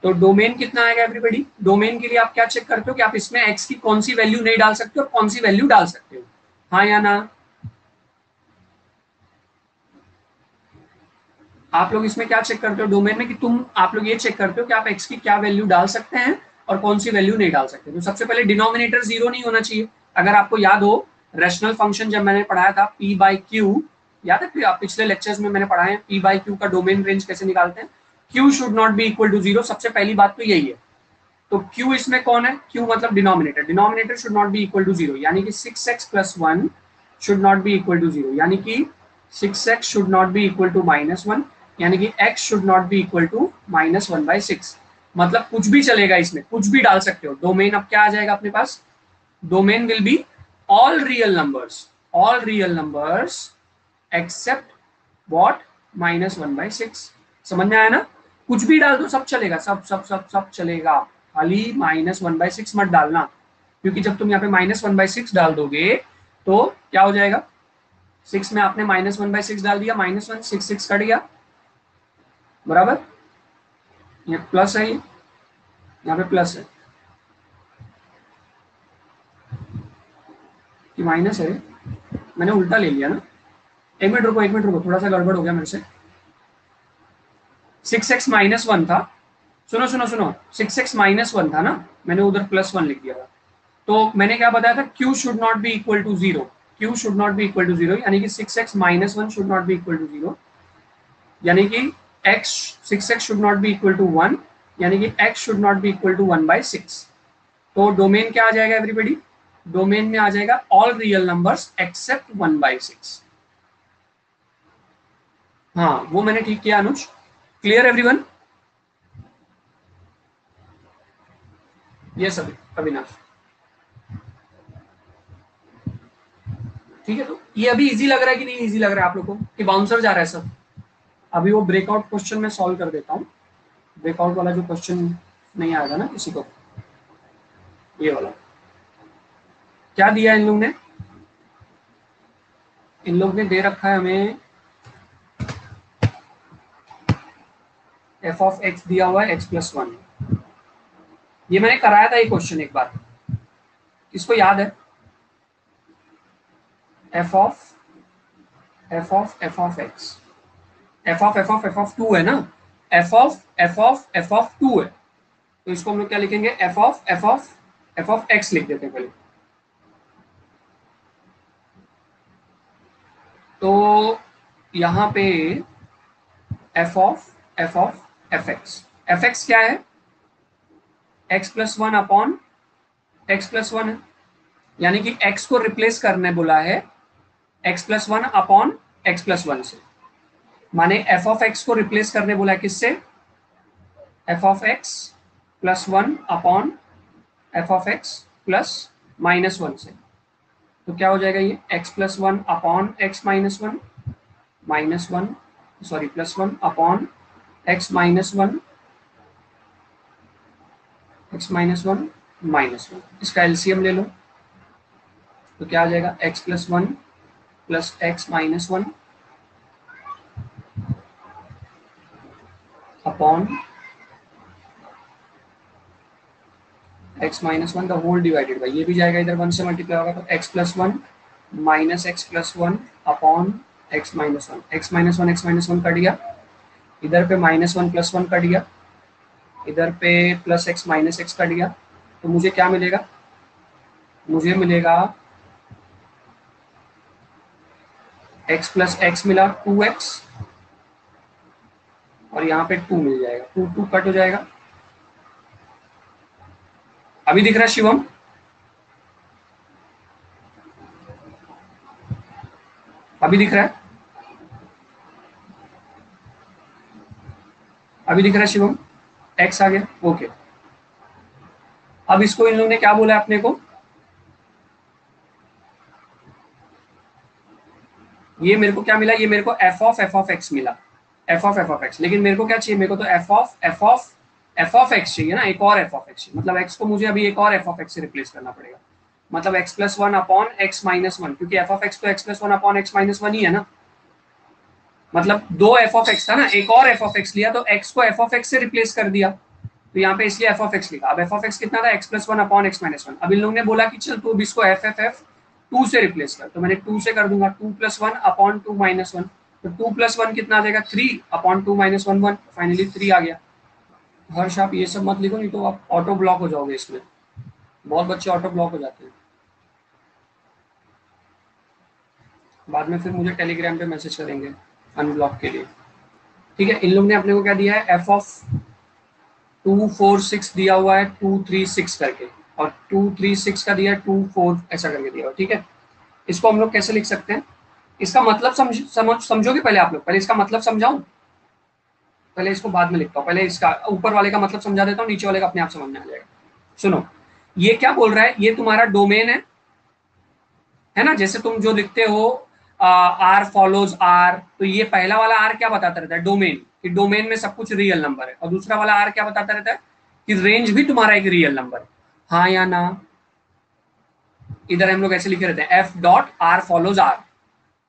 तो डोमेन कितना आएगा एवरीबॉडी? डोमेन के लिए आप क्या चेक करते हो कि आप इसमें x की कौन सी वैल्यू नहीं डाल सकते हो और कौन सी वैल्यू डाल सकते हो, हाँ या ना? आप लोग इसमें क्या चेक करते हो डोमेन में? कि आप लोग ये चेक करते हो कि आप x की क्या वैल्यू डाल सकते हैं और कौन सी वैल्यू नहीं डाल सकते। तो सबसे पहले डिनोमिनेटर जीरो नहीं होना चाहिए। अगर आपको याद हो रैशनल फंक्शन जब मैंने पढ़ाया था p बाई क्यू, याद है आप पिछले लेक्चर्स में मैंने पढ़ाया है p बाई क्यू का डोमेन रेंज कैसे निकालते हैं? q should not be equal to zero, सबसे पहली बात तो यही है। तो q इसमें कौन है? q मतलब denominator. Denominator should not be equal to zero, यानी कि 6x plus 1 should not be equal to zero, यानी कि 6x should not be equal to minus 1, यानी कि x should not be equal to minus 1/6। मतलब कुछ भी चलेगा, इसमें कुछ भी डाल सकते हो। डोमेन अब क्या आ जाएगा अपने पास? Domain will be all real numbers except what? Minus 1/6। समझ में आया ना? कुछ भी डाल दो, सब चलेगा, सब सब सब सब चलेगा, खाली माइनस 1/6 मत डालना, क्योंकि जब तुम यहाँ पे माइनस 1/6 डाल दोगे तो क्या हो जाएगा? 6 में आपने माइनस 1/6 डाल दिया, माइनस 1, 6 कट गया, बराबर। ये प्लस है, यहाँ पे प्लस है कि माइनस है? मैंने उल्टा ले लिया ना। एक मिनट रुको, थोड़ा सा गड़बड़ हो गया मेरे से। 6x माइनस 1 था, सुनो 6x माइनस 1 था ना, मैंने उधर प्लस 1 लिख दिया था। तो मैंने क्या बताया था? q should not be equal to zero, q should not be equal to zero, यानी कि 6x minus 1 should not be equal to zero, यानी कि x 6x should not be equal to 1, यानी कि x should not be equal to 1/6। तो domain क्या आ जाएगा एवरीबॉडी? डोमेन में आ जाएगा ऑल रियल नंबर्स एक्सेप्ट 1/6। हाँ, वो मैंने ठीक किया अनुज। Clear everyone? ये सभी अविनाश, ठीक है। तो ये अभी इजी लग रहा है कि नहीं इजी लग रहा है आप लोगों को, कि बाउंसर जा रहा है सब? अभी वो ब्रेकआउट क्वेश्चन में सॉल्व कर देता हूँ। ब्रेकआउट वाला जो क्वेश्चन नहीं आएगा ना किसी को, ये वाला क्या दिया इन लोग ने? इन लोग ने दे रखा है हमें एफ ऑफ एक्स दिया हुआ है x प्लस 1। ये मैंने कराया था ये क्वेश्चन एक बार, किसको याद है? F of x, F of 2 है ना, एफ ऑफ 2 है, तो इसको हम लोग क्या लिखेंगे? एफ ऑफ एक्स लिख देते हैं पहले। तो यहाँ पे एफ एक्स क्या है? X plus 1 upon x plus 1 है, यानी कि x को रिप्लेस करने बोला है x plus 1 upon x plus 1 से, माने एफ ऑफ एक्स को रिप्लेस करने बोला है किससे? F of x plus 1 upon F of x plus minus 1 से। तो क्या हो जाएगा ये? X plus 1 upon x minus 1 plus 1 upon x minus 1 minus 1। इसका एलसीएम ले लो, तो क्या आ जाएगा? X plus 1 plus x minus 1 upon x minus 1 the whole divided by, ये भी जाएगा इधर 1 से मल्टीप्लाई होगा, तो x plus 1 minus x plus 1 upon x minus 1। X minus 1 cut गया, इधर पे माइनस 1 प्लस 1 कट गया, इधर पे plus x minus x cut गया, तो मुझे क्या मिलेगा? मुझे मिलेगा x प्लस एक्स मिला 2x, और यहाँ पे 2 मिल जाएगा, 2 कट हो जाएगा। अभी दिख रहा है शिवम? अभी दिख रहा है? अभी दिख रहा है शिवम? एक्स आ गया, ओके। अब इसको इन लोगों ने क्या बोला अपने को, ये मेरे को क्या मिला, ये मेरे को एफ ऑफ एक्स मिला, एफ ऑफ एक्स। लेकिन मेरे को क्या चाहिए, मेरे को तो एफ ऑफ एक्स चाहिए ना, एक और एफ ऑफ एक्स चाहिए। मतलब एक्स को मुझे अभी एक और एफ ऑफ एक्स से रिप्लेस करना पड़ेगा। मतलब x plus one upon x minus one, क्योंकि एफ ऑफ एक्स तो x plus one upon x minus one ही है ना। मतलब दो एफ ऑफ एक्स था ना, एक और एफ ऑफ एक्स लिया तो एक्स को एफ ऑफ एक्स से रिप्लेस कर दिया, तो यहाँ पे इसलिए एफ ऑफ एक्स लिखा। अब एफ ऑफ एक्स कितना था, x plus one upon x minus one. अब इन लोगों ने बोला कि चल तू अब इसको एफ टू से रिप्लेस कर, तो मैंने टू से कर दूंगा, two plus one upon two minus one. तो टू प्लस वन कितना आ जाएगा, three upon two minus one one, finally three आ गया। हर्ष आप ये सब मत लिखो, नहीं तो आप ऑटो ब्लॉक हो जाओगे इसमें, बहुत बच्चे ऑटो ब्लॉक हो जाते हैं। बाद में फिर मुझे टेलीग्राम पे मैसेज करेंगे अनब्लॉक के लिए, ठीक है। इन लोग ने अपने को क्या दिया है, एफ ऑफ 2 4 6 दिया हुआ है 2 3 6 करके, और 2 3 6 का दिया है 2 4 ऐसा करके दिया हुआ, ठीक है। इसको हम लोग कैसे लिख सकते हैं, इसका मतलब समझोगे पहले आप लोग, पहले इसका मतलब समझाऊं, पहले इसको बाद में लिखता हूँ, पहले इसका ऊपर वाले का मतलब समझा देता हूँ, नीचे वाले का अपने आप समझ में आ जाएगा। सुनो, ये क्या बोल रहा है, ये तुम्हारा डोमेन है ना। जैसे तुम जो लिखते हो आर फॉलोज आर, तो ये पहला वाला आर क्या बताता रहता है, डोमेन, कि डोमेन में सब कुछ रियल नंबर है। और दूसरा वाला आर क्या बताता रहता है, कि रेंज भी तुम्हारा एक रियल नंबर है, हाँ या ना। इधर हम लोग ऐसे लिखे रहते हैं, f dot r follows r,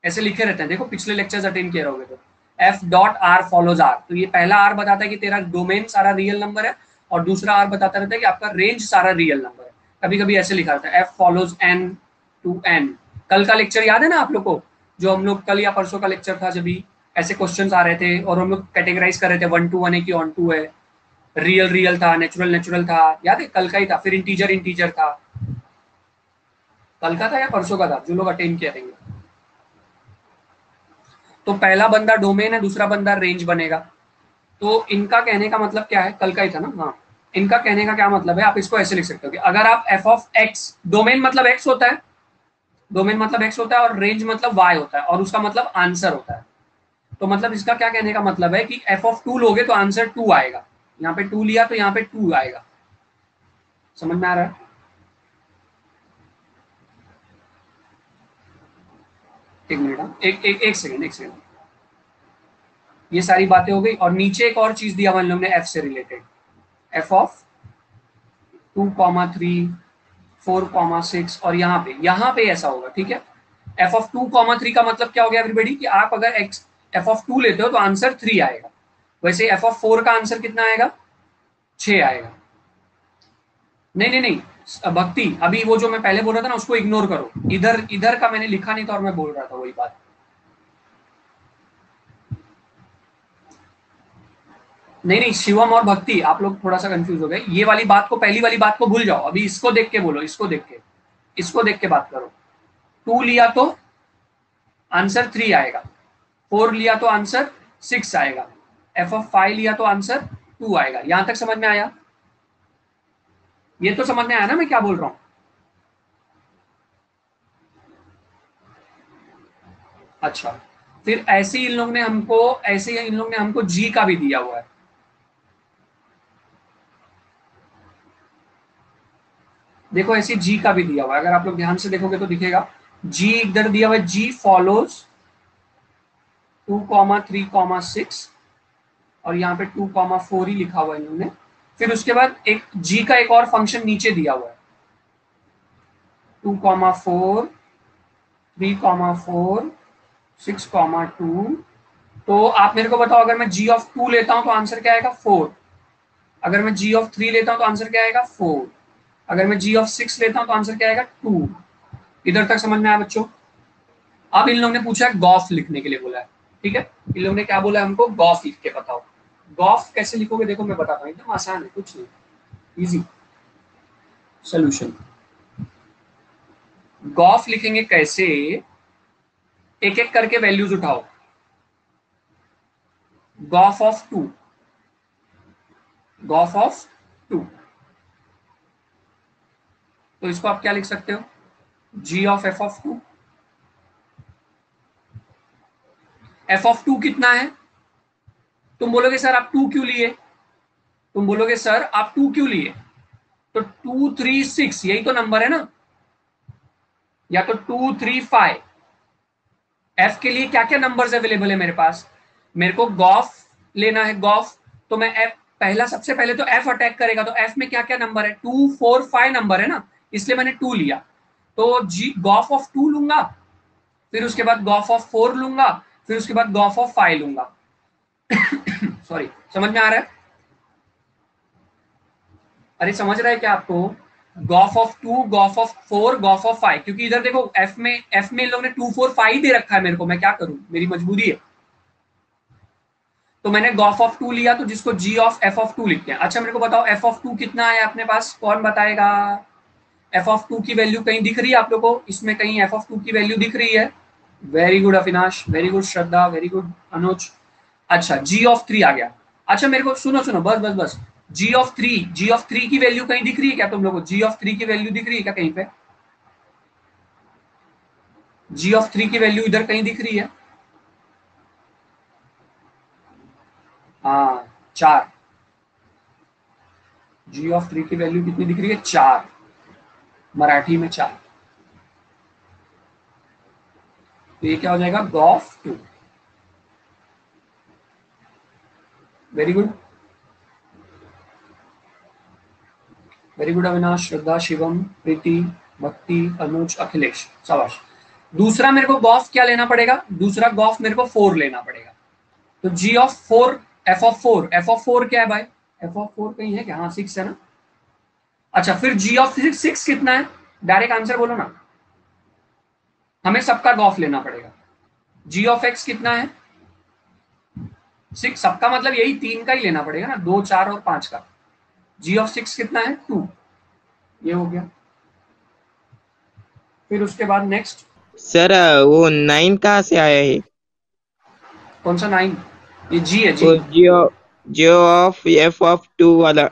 ऐसे लिखे रहते हैं। देखो पिछले लेक्चर्स अटेंड किए रहोगे तो, f dot r follows r, तो ये पहला आर बताता है कि तेरा डोमेन सारा रियल नंबर है, और दूसरा आर बताता रहता है कि आपका रेंज सारा रियल नंबर है। कभी कभी ऐसे लिखा रहता है, f follows n to n. कल का लेक्चर याद है ना आप लोग को, जो हम लोग कल या परसों का लेक्चर था, जब भी ऐसे क्वेश्चंस आ रहे थे और हम लोग कैटेगराइज कर रहे थे, 1 to 1 है कि ऑन टू है, रियल रियल था, नेचुरल नेचुरल था, याद है कल का ही था। फिर इंटीजर इंटीजर था, कल का था या परसों का था, जो लोग अटेंड किए रहेंगे। तो पहला बंदा डोमेन है, दूसरा बंदा रेंज बनेगा। तो इनका कहने का मतलब क्या है, कल का ही था ना, हाँ। इनका कहने का क्या मतलब है, आप इसको ऐसे लिख सकते हो कि अगर आप एफ ऑफ एक्स, डोमेन मतलब एक्स होता है, डोमेन मतलब एक्स होता है, और रेंज मतलब वाई होता है, और उसका मतलब आंसर होता है। तो मतलब इसका क्या कहने का मतलब है कि एफ ऑफ टू लोगे तो आंसर टू आएगा, यहाँ पे टू लिया तो यहाँ पे टू आएगा। समझ में आ रहा है? एक मिनट, एक सेकेंड। ये सारी बातें हो गई, और नीचे एक और चीज दिया हम लोग ने एफ से रिलेटेड, एफ ऑफ 2, 3, 4, 6, और यहाँ पे ऐसा होगा, ठीक है। एफ ऑफ 2, 3 का मतलब क्या हो गया एवरीबडी, कि आप अगर एक्स एफ ऑफ 2 लेते हो तो आंसर 3 आएगा। वैसे एफ ऑफ 4 का आंसर कितना आएगा, 6 आएगा। नहीं भक्ति, अभी वो जो मैं पहले बोल रहा था ना, उसको इग्नोर करो। इधर का मैंने लिखा नहीं था, और मैं बोल रहा था वही बात। नहीं शिवम और भक्ति, आप लोग थोड़ा सा कंफ्यूज हो गए। ये वाली बात को, पहली वाली बात को भूल जाओ, अभी इसको देख के बोलो, इसको देख के बात करो। 2 लिया तो आंसर 3 आएगा, 4 लिया तो आंसर 6 आएगा, एफ ऑफ 5 लिया तो आंसर 2 आएगा। यहां तक समझ में आया? ये तो समझ में आया ना मैं क्या बोल रहा हूं? अच्छा, फिर ऐसे ही इन लोग ने हमको जी का भी दिया हुआ है। देखो ऐसे जी का भी दिया हुआ है, अगर आप लोग ध्यान से देखोगे तो दिखेगा, जी इधर दिया हुआ है, जी फॉलोज 2, 3, 6, और यहाँ पे 2, 4 ही लिखा हुआ है इन्होंने। फिर उसके बाद एक जी का एक और फंक्शन नीचे दिया हुआ है, 2, 4, 3, 4, 6, 2। तो आप मेरे को बताओ, अगर मैं जी ऑफ 2 लेता हूं तो आंसर क्या आएगा, 4। अगर मैं जी ऑफ 3 लेता हूं तो आंसर क्या आएगा, 4। अगर मैं जी ऑफ 6 लेता हूं तो आंसर क्या आएगा, 2। इधर तक समझ में आया बच्चों? अब इन लोगों ने पूछा है गॉफ लिखने के लिए बोला है, ठीक है। इन लोगों ने क्या बोला है हमको, गॉफ लिख के बताओ। गॉफ कैसे लिखोगे, देखो मैं बताता हूँ, एकदम आसान है, कुछ नहीं, इजी सोल्यूशन। गॉफ लिखेंगे कैसे, एक एक करके वैल्यूज उठाओ। गॉफ ऑफ 2, गॉफ ऑफ 2, तो इसको आप क्या लिख सकते हो, g of f of 2, f of 2 कितना है? तुम बोलोगे सर आप 2 क्यों लिए? तुम बोलोगे सर आप 2 क्यों लिए? तो 2 3 6 यही तो नंबर है ना, या तो 2 3 5। एफ के लिए क्या क्या नंबर्स अवेलेबल है मेरे पास? मेरे को गॉफ लेना है, गॉफ, तो मैं एफ पहला, सबसे पहले तो एफ अटैक करेगा, तो एफ में क्या क्या नंबर है? 2 4 5 नंबर है ना, इसलिए मैंने 2 लिया। तो जी गॉफ ऑफ 2 लूंगा, फिर उसके बाद गॉफ ऑफ 4 लूंगा, फिर उसके बाद गॉफ ऑफ 5 लूंगा। सॉरी, समझ में आ रहा है? अरे समझ रहा है क्या आपको? Gauff of 2, Gauff of 4, Gauff of 5, क्योंकि इधर देखो एफ में इन लोगों ने 2 4 5 दे रखा है मेरे को, मैं क्या करूं, मेरी मजबूरी है। तो मैंने गॉफ ऑफ 2 लिया, तो जिसको जी ऑफ एफ ऑफ 2 लिखते हैं। अच्छा मेरे को बताओ एफ ऑफ 2 कितना है अपने पास, कौन बताएगा? एफ ऑफ 2 की वैल्यू कहीं दिख रही है आप लोग को? इसमें कहीं एफ ऑफ 2 की वैल्यू दिख रही है? Very good Avinash, very good Shraddha, very good Anuj. अच्छा जी ऑफ 3 आ गया। अच्छा मेरे को सुनो सुनो, बस बस बस, जी ऑफ 3 की वैल्यू कहीं दिख रही है क्या तुम लोग को? जी ऑफ 3 की वैल्यू दिख रही है क्या कहीं पे? जी ऑफ 3 की वैल्यू इधर कहीं दिख रही है? हाँ 4। जी ऑफ 3 की वैल्यू कितनी दिख रही है? 4, मराठी में 4। तो ये क्या हो जाएगा? G of 2। Very good, very good Avinash, Shraddha, Shivam, Preeti, Bhakti, Anuj, Akhilesh, शाबाश। दूसरा मेरे को गॉफ क्या लेना पड़ेगा? दूसरा गॉफ मेरे को 4 लेना पड़ेगा। तो g of 4, f of 4, f of 4 क्या है भाई? एफ ऑफ 4 कहीं है क्या? हाँ 6 है ना। अच्छा फिर जी ऑफ 6 कितना है? डायरेक्ट आंसर बोलो ना, हमें सबका गॉफ लेना पड़ेगा। जी ऑफ एक्स कितना है? 6, सबका मतलब यही 3 का ही लेना पड़ेगा ना, 2 4 और 5 का। जी ऑफ 6 कितना है? 2। ये हो गया। फिर उसके बाद नेक्स्ट, सर वो 9 कहाँ से आया है? कौन सा 9? ये जी है, जी। वो जियो ऑफ एफ ऑफ 2 वाला।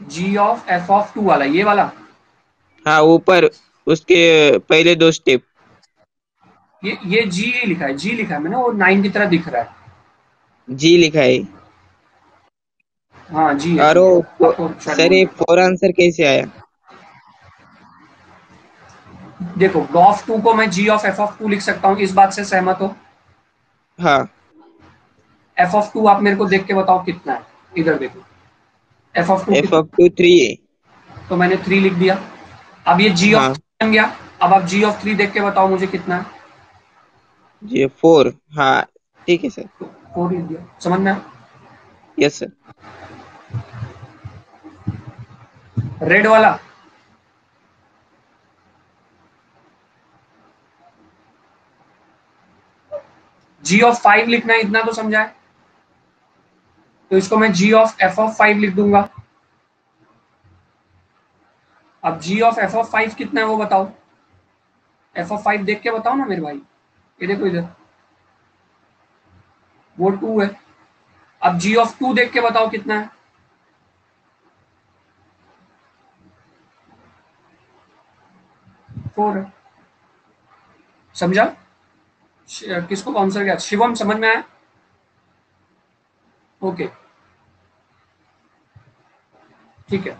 जी ऑफ एफ ऑफ 2 वाला, ये वाला? हाँ ऊपर उसके पहले 2 स्टेप। ये जी लिखा है, जी लिखा है मैंने, वो 9 की तरह दिख रहा है। जी लिखा है। हाँ जी है, और जी है, वो आपको शायद सर बोल ये रहा 4 आंसर कैसे आया? हूँ। देखो गॉफ 2 को मैं जी ऑफ एफ ऑफ 2 लिख सकता हूँ, इस बात से सहमत हो? हाँ एफ ऑफ 2 आप मेरे को देख के बताओ कितना है, इधर देखो, एफ ऑफ 2 एफ ऑफ 2 3 है। तो मैंने 3 लिख दिया। अब ये जी ऑफ हाँ 3 बन गया। अब आप जी ऑफ 3 देख के बताओ मुझे कितना है। जी 4। हाँ ठीक है सर। तो 4 लिख दिया, समझ में आया? Yes sir. रेड वाला, जी ऑफ 5 लिखना है, इतना तो समझा है। तो इसको मैं जी ऑफ एफ ऑफ 5 लिख दूंगा। अब जी ऑफ एफ ऑफ 5 कितना है वो बताओ, एफ ऑफ 5 देख के बताओ ना मेरे भाई। ये देखो इधर, वो 2 है। अब जी ऑफ 2 देख के बताओ कितना है। 4 है। समझा? किसको कौन सा गया? शिवम समझ में आया? ओके ठीक है,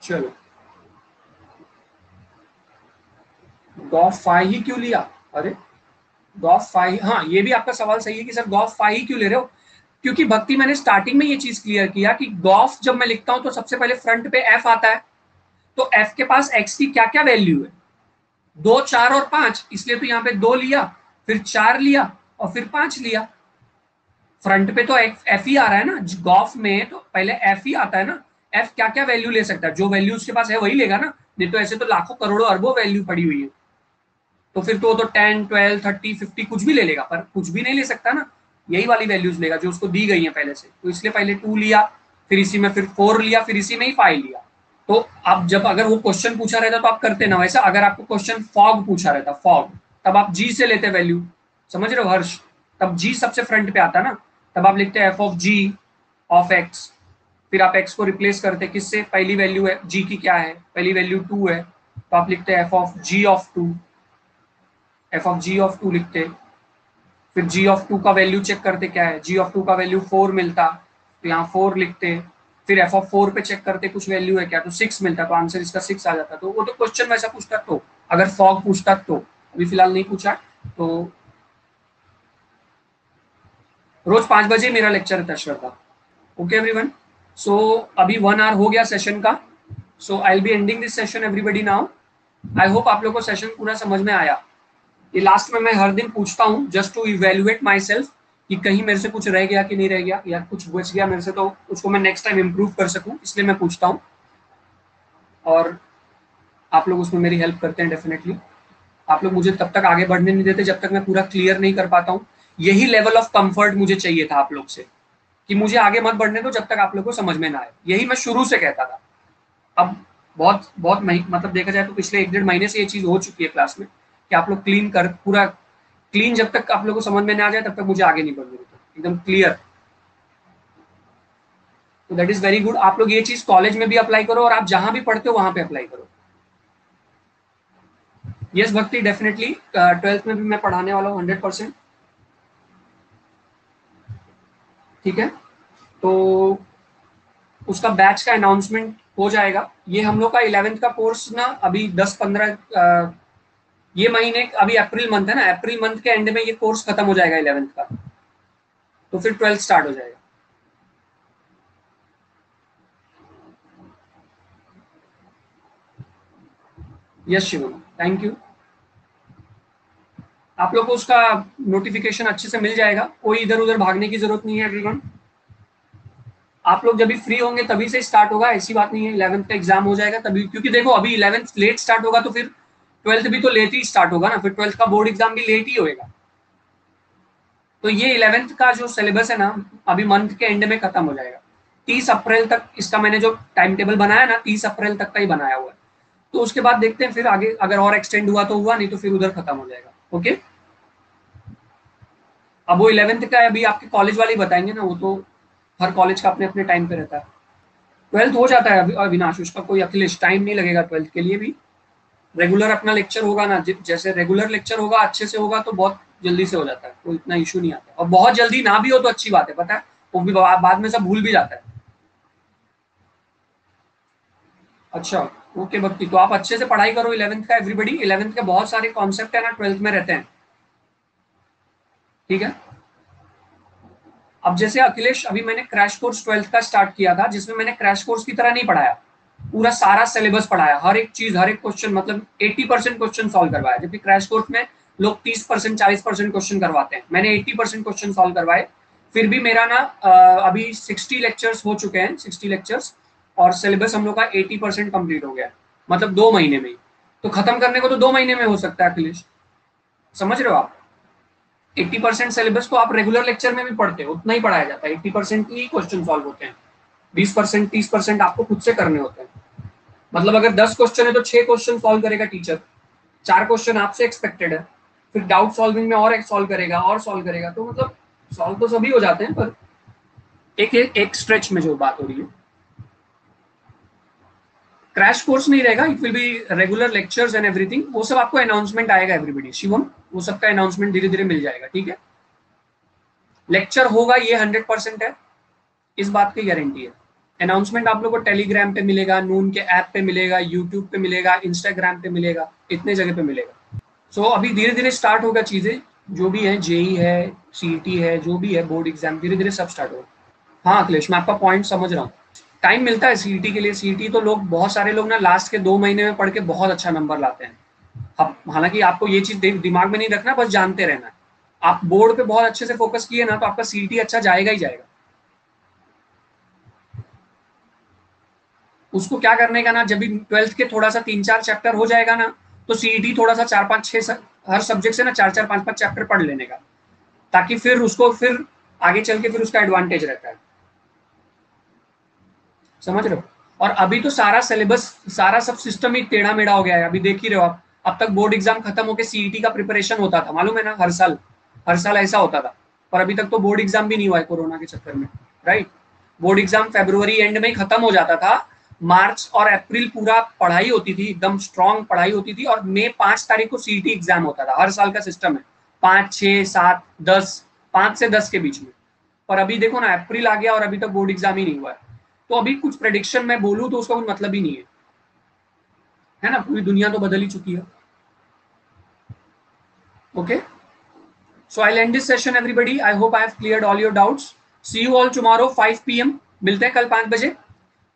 चलो। गॉफ 5 ही क्यों लिया? अरे गॉफ 5, हाँ ये भी आपका सवाल सही है कि सर गॉफ 5 ही क्यों ले रहे हो? क्योंकि भक्ति मैंने स्टार्टिंग में ये चीज क्लियर किया कि गॉफ जब मैं लिखता हूं तो सबसे पहले फ्रंट पे एफ आता है। तो एफ के पास एक्स की क्या क्या वैल्यू है? 2 4 और 5, इसलिए तो यहाँ पे 2 लिया, फिर 4 लिया और फिर 5 लिया। फ्रंट पे तो एफ ही आ रहा है ना, गॉफ में तो पहले एफ ही आता है ना। एफ क्या क्या वैल्यू ले सकता है? जो वैल्यू उसके पास है वही लेगा ना, नहीं तो ऐसे तो लाखों करोड़ों अरबों वैल्यू पड़ी हुई है। तो फिर तो 10 12 30 50 कुछ भी ले लेगा, पर कुछ भी नहीं ले सकता ना, यही वाली वैल्यूज लेगा जो उसको दी गई है पहले से। तो इसलिए पहले 2 लिया, फिर इसी में फिर 4 लिया, फिर इसी में ही 5 लिया। तो आप जब अगर वो क्वेश्चन पूछा रहता तो आप करते ना वैसा। अगर आपको क्वेश्चन फॉग पूछा रहता, फॉग, तब आप जी से लेते वैल्यू, समझ रहे हो हर्ष? तब जी सबसे फ्रंट पे आता ना, तब आप लिखते f of g of x, फिर आप एक्स को रिप्लेस करते किससे? पहली वैल्यू है जी की क्या है? पहली वैल्यू 2 है, तो आप लिखते हैं f of g of 2। F of g of 2 लिखते, फिर जी ऑफ 2 का वैल्यू चेक करते क्या है, जी ऑफ 2 का वैल्यू 4 मिलता तो यहाँ 4 लिखते, फिर एफ ऑफ 4 पे चेक करते कुछ वैल्यू है क्या तो 6 मिलता तो आंसर इसका 6 आ जाता। तो वो तो क्वेश्चन वैसा पूछता, तो अगर फॉग पूछता तो, अभी फिलहाल नहीं पूछा। तो रोज 5 बजे मेरा लेक्चर रहता है श्रद्धा। ओके एवरीवन, सो अभी 1 आवर हो गया सेशन का, so I will be ending this session everybody now. I hope आप लोगों को सेशन पूरा समझ में आया। ये लास्ट में मैं हर दिन पूछता हूँ just to evaluate myself कि कहीं मेरे से कुछ रह गया कि नहीं रह गया, या कुछ बच गया मेरे से तो उसको मैं नेक्स्ट टाइम इम्प्रूव कर सकूँ, इसलिए मैं पूछता हूँ। और आप लोग उसमें मेरी हेल्प करते हैं डेफिनेटली। आप लोग मुझे तब तक आगे बढ़ने नहीं देते जब तक मैं पूरा क्लियर नहीं कर पाता हूँ। यही लेवल ऑफ कंफर्ट मुझे चाहिए था आप लोग से कि मुझे आगे मत बढ़ने दो जब तक आप लोग को समझ में ना आए। यही मैं शुरू से कहता था। अब बहुत मतलब देखा जाए तो पिछले 1-1.5 महीने से ये चीज हो चुकी है क्लास में कि आप लोग पूरा क्लीन जब तक आप लोग को समझ में ना आ जाए तब तक मुझे आगे नहीं बढ़ने देते, एकदम क्लियर। तो दैट इज वेरी गुड। आप लोग ये चीज कॉलेज में भी अप्लाई करो और आप जहां भी पढ़ते हो वहां पे अप्लाई करो। यस भक्ति, डेफिनेटली 12th में भी मैं पढ़ाने वाला हूँ 100%। ठीक है, तो उसका बैच का अनाउंसमेंट हो जाएगा। ये हम लोग का 11th का कोर्स ना अभी 10-15 ये महीने, अभी अप्रैल मंथ है ना, अप्रैल मंथ के एंड में ये कोर्स खत्म हो जाएगा 11th का, तो फिर 12th स्टार्ट हो जाएगा। Yes Shivam, thank you. आप लोग को उसका नोटिफिकेशन अच्छे से मिल जाएगा, कोई इधर उधर भागने की जरूरत नहीं है एवरीवन। आप लोग जब भी फ्री होंगे तभी से स्टार्ट होगा, ऐसी बात नहीं है 11th का एग्जाम हो जाएगा तभी, क्योंकि देखो अभी 11th लेट स्टार्ट होगा तो फिर 12th भी तो लेट ही स्टार्ट होगा ना, फिर 12th का बोर्ड एग्जाम भी लेट ही होएगा। तो ये 11th का जो सिलेबस है ना अभी मंथ के एंड में खत्म हो जाएगा। 30 अप्रैल तक इसका मैंने जो टाइम टेबल बनाया ना 30 अप्रैल तक का ही बनाया हुआ है। तो उसके बाद देखते हैं फिर आगे, अगर और एक्सटेंड हुआ तो हुआ, नहीं तो फिर उधर खत्म हो जाएगा। ओके, अब वो 11th का अभी आपके कॉलेज वाले बताएंगे ना, वो तो हर कॉलेज का अपने अपने टाइम पे रहता है। 12th हो जाता है अविनाश, उसका कोई अखिलेश टाइम नहीं लगेगा 12th के लिए भी। रेगुलर अपना लेक्चर होगा ना, जैसे रेगुलर लेक्चर होगा अच्छे से होगा तो बहुत जल्दी से हो जाता है, कोई इतना इशू नहीं आता। और बहुत जल्दी ना भी हो तो अच्छी बात है, पता है वो भी बाद में सब भूल भी जाता है। अच्छा ओके भक्ति, तो आप अच्छे से पढ़ाई करो 11th का एवरीबडी। 11th के बहुत सारे कॉन्सेप्ट है ना 12th में रहते हैं, ठीक है। अब जैसे अखिलेश, अभी मैंने क्रैश कोर्स 12th का स्टार्ट किया था जिसमें मैंने क्रैश कोर्स की तरह नहीं पढ़ाया, पूरा सारा सिलेबस पढ़ाया, हर एक चीज हर एक क्वेश्चन, मतलब 80% क्वेश्चन सॉल्व करवाया। जबकि क्रैश कोर्स में लोग 30% 40% क्वेश्चन करवाते हैं, मैंने 80% क्वेश्चन सॉल्व करवाए। फिर भी मेरा ना अभी 60 लेक्चर्स हो चुके हैं, 60 लेक्चर्स, और सिलेबस हम लोग का 80% कंप्लीट हो गया, मतलब 2 महीने में ही। तो खत्म करने को तो 2 महीने में हो सकता है अखिलेश, समझ रहे हो आप। 80% सिलेबस तो आप रेगुलर लेक्चर में भी पढ़ते हो, उतना ही पढ़ाया जाता है, 80% ही क्वेश्चन सॉल्व होते हैं, 20% 30% आपको खुद से करने होते हैं। मतलब अगर 10 क्वेश्चन है तो 6 क्वेश्चन सॉल्व करेगा टीचर, 4 क्वेश्चन आपसे एक्सपेक्टेड है, फिर डाउट सॉल्विंग में और एक सॉल्व करेगा और सॉल्व करेगा, तो मतलब सॉल्व तो सभी हो जाते हैं, पर एक स्ट्रेच में जो बात हो रही है। क्रैश कोर्स नहीं रहेगा, it will be regular lectures and everything, वो सब आपको अनाउंसमेंट आएगा एवरीबडी, शिवम वो सबका अनाउंसमेंट धीरे धीरे मिल जाएगा, ठीक है। लेक्चर होगा ये 100% है, इस बात की गारंटी है। अनाउंसमेंट आप लोग को टेलीग्राम पे मिलेगा, नून के ऐप पे मिलेगा, यूट्यूब पे मिलेगा, इंस्टाग्राम पे मिलेगा, इतने जगह पे मिलेगा। सो अभी धीरे धीरे स्टार्ट होगा चीजें, जो भी है, जेई है, सीईटी है, जो भी है बोर्ड एग्जाम, धीरे धीरे सब स्टार्ट होगा। हाँ अखिलेश, मैं आपका पॉइंट समझ रहा हूँ, टाइम मिलता है सीईटी के लिए। सीईटी तो लोग, बहुत सारे लोग ना लास्ट के 2 महीने में पढ़ के बहुत अच्छा नंबर लाते हैं। हालांकि आपको ये चीज दिमाग में नहीं रखना, बस जानते रहना है। आप बोर्ड पे बहुत अच्छे से फोकस किए ना तो आपका सीईटी अच्छा जाएगा ही जाएगा। उसको क्या करने का ना, जब भी 12th के थोड़ा सा 3-4 चैप्टर हो जाएगा ना, तो सीईटी थोड़ा सा 4-5-6 हर सब्जेक्ट से ना 4-4 5-5 चैप्टर पढ़ लेने का, ताकि फिर उसको फिर आगे चल के फिर उसका एडवांटेज रहता है, समझ रहे हो। और अभी तो सारा सिलेबस, सारा सब सिस्टम ही टेढ़ा मेढ़ा हो गया है, अभी देख ही रहे हो आप। अब तक बोर्ड एग्जाम खत्म होकर सीईटी का प्रिपरेशन होता था, मालूम है ना, हर साल ऐसा होता था, पर अभी तक तो बोर्ड एग्जाम भी नहीं हुआ है कोरोना के चक्कर में, right. Board exam February and में ही खत्म हो जाता था, मार्च और अप्रैल पूरा पढ़ाई होती थी, एकदम स्ट्रॉन्ग पढ़ाई होती थी, और मई 5 तारीख को सीईटी एग्जाम होता था। हर साल का सिस्टम है, 5, 6, 7, 10, 5 से 10 के बीच में। पर अभी देखो ना, अप्रैल आ गया और अभी तक बोर्ड एग्जाम ही नहीं हुआ है। तो अभी कुछ प्रेडिक्शन मैं बोलूं तो उसका कोई मतलब ही नहीं है ना, पूरी दुनिया तो बदल ही चुकी है। Okay, so I'll end this session everybody. I hope I have cleared all your doubts. See you all tomorrow 5 PM. मिलते हैं कल 5 बजे,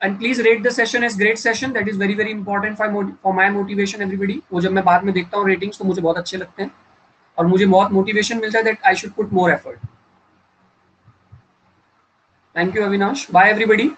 and please rate the session as great session. That is very very important for my motivation everybody. वो जब मैं बाद में देखता हूँ रेटिंग्स तो मुझे बहुत अच्छे लगते हैं और मुझे बहुत मोटिवेशन मिलता है that I should put more effort. Thank you Avinash. Bye everybody.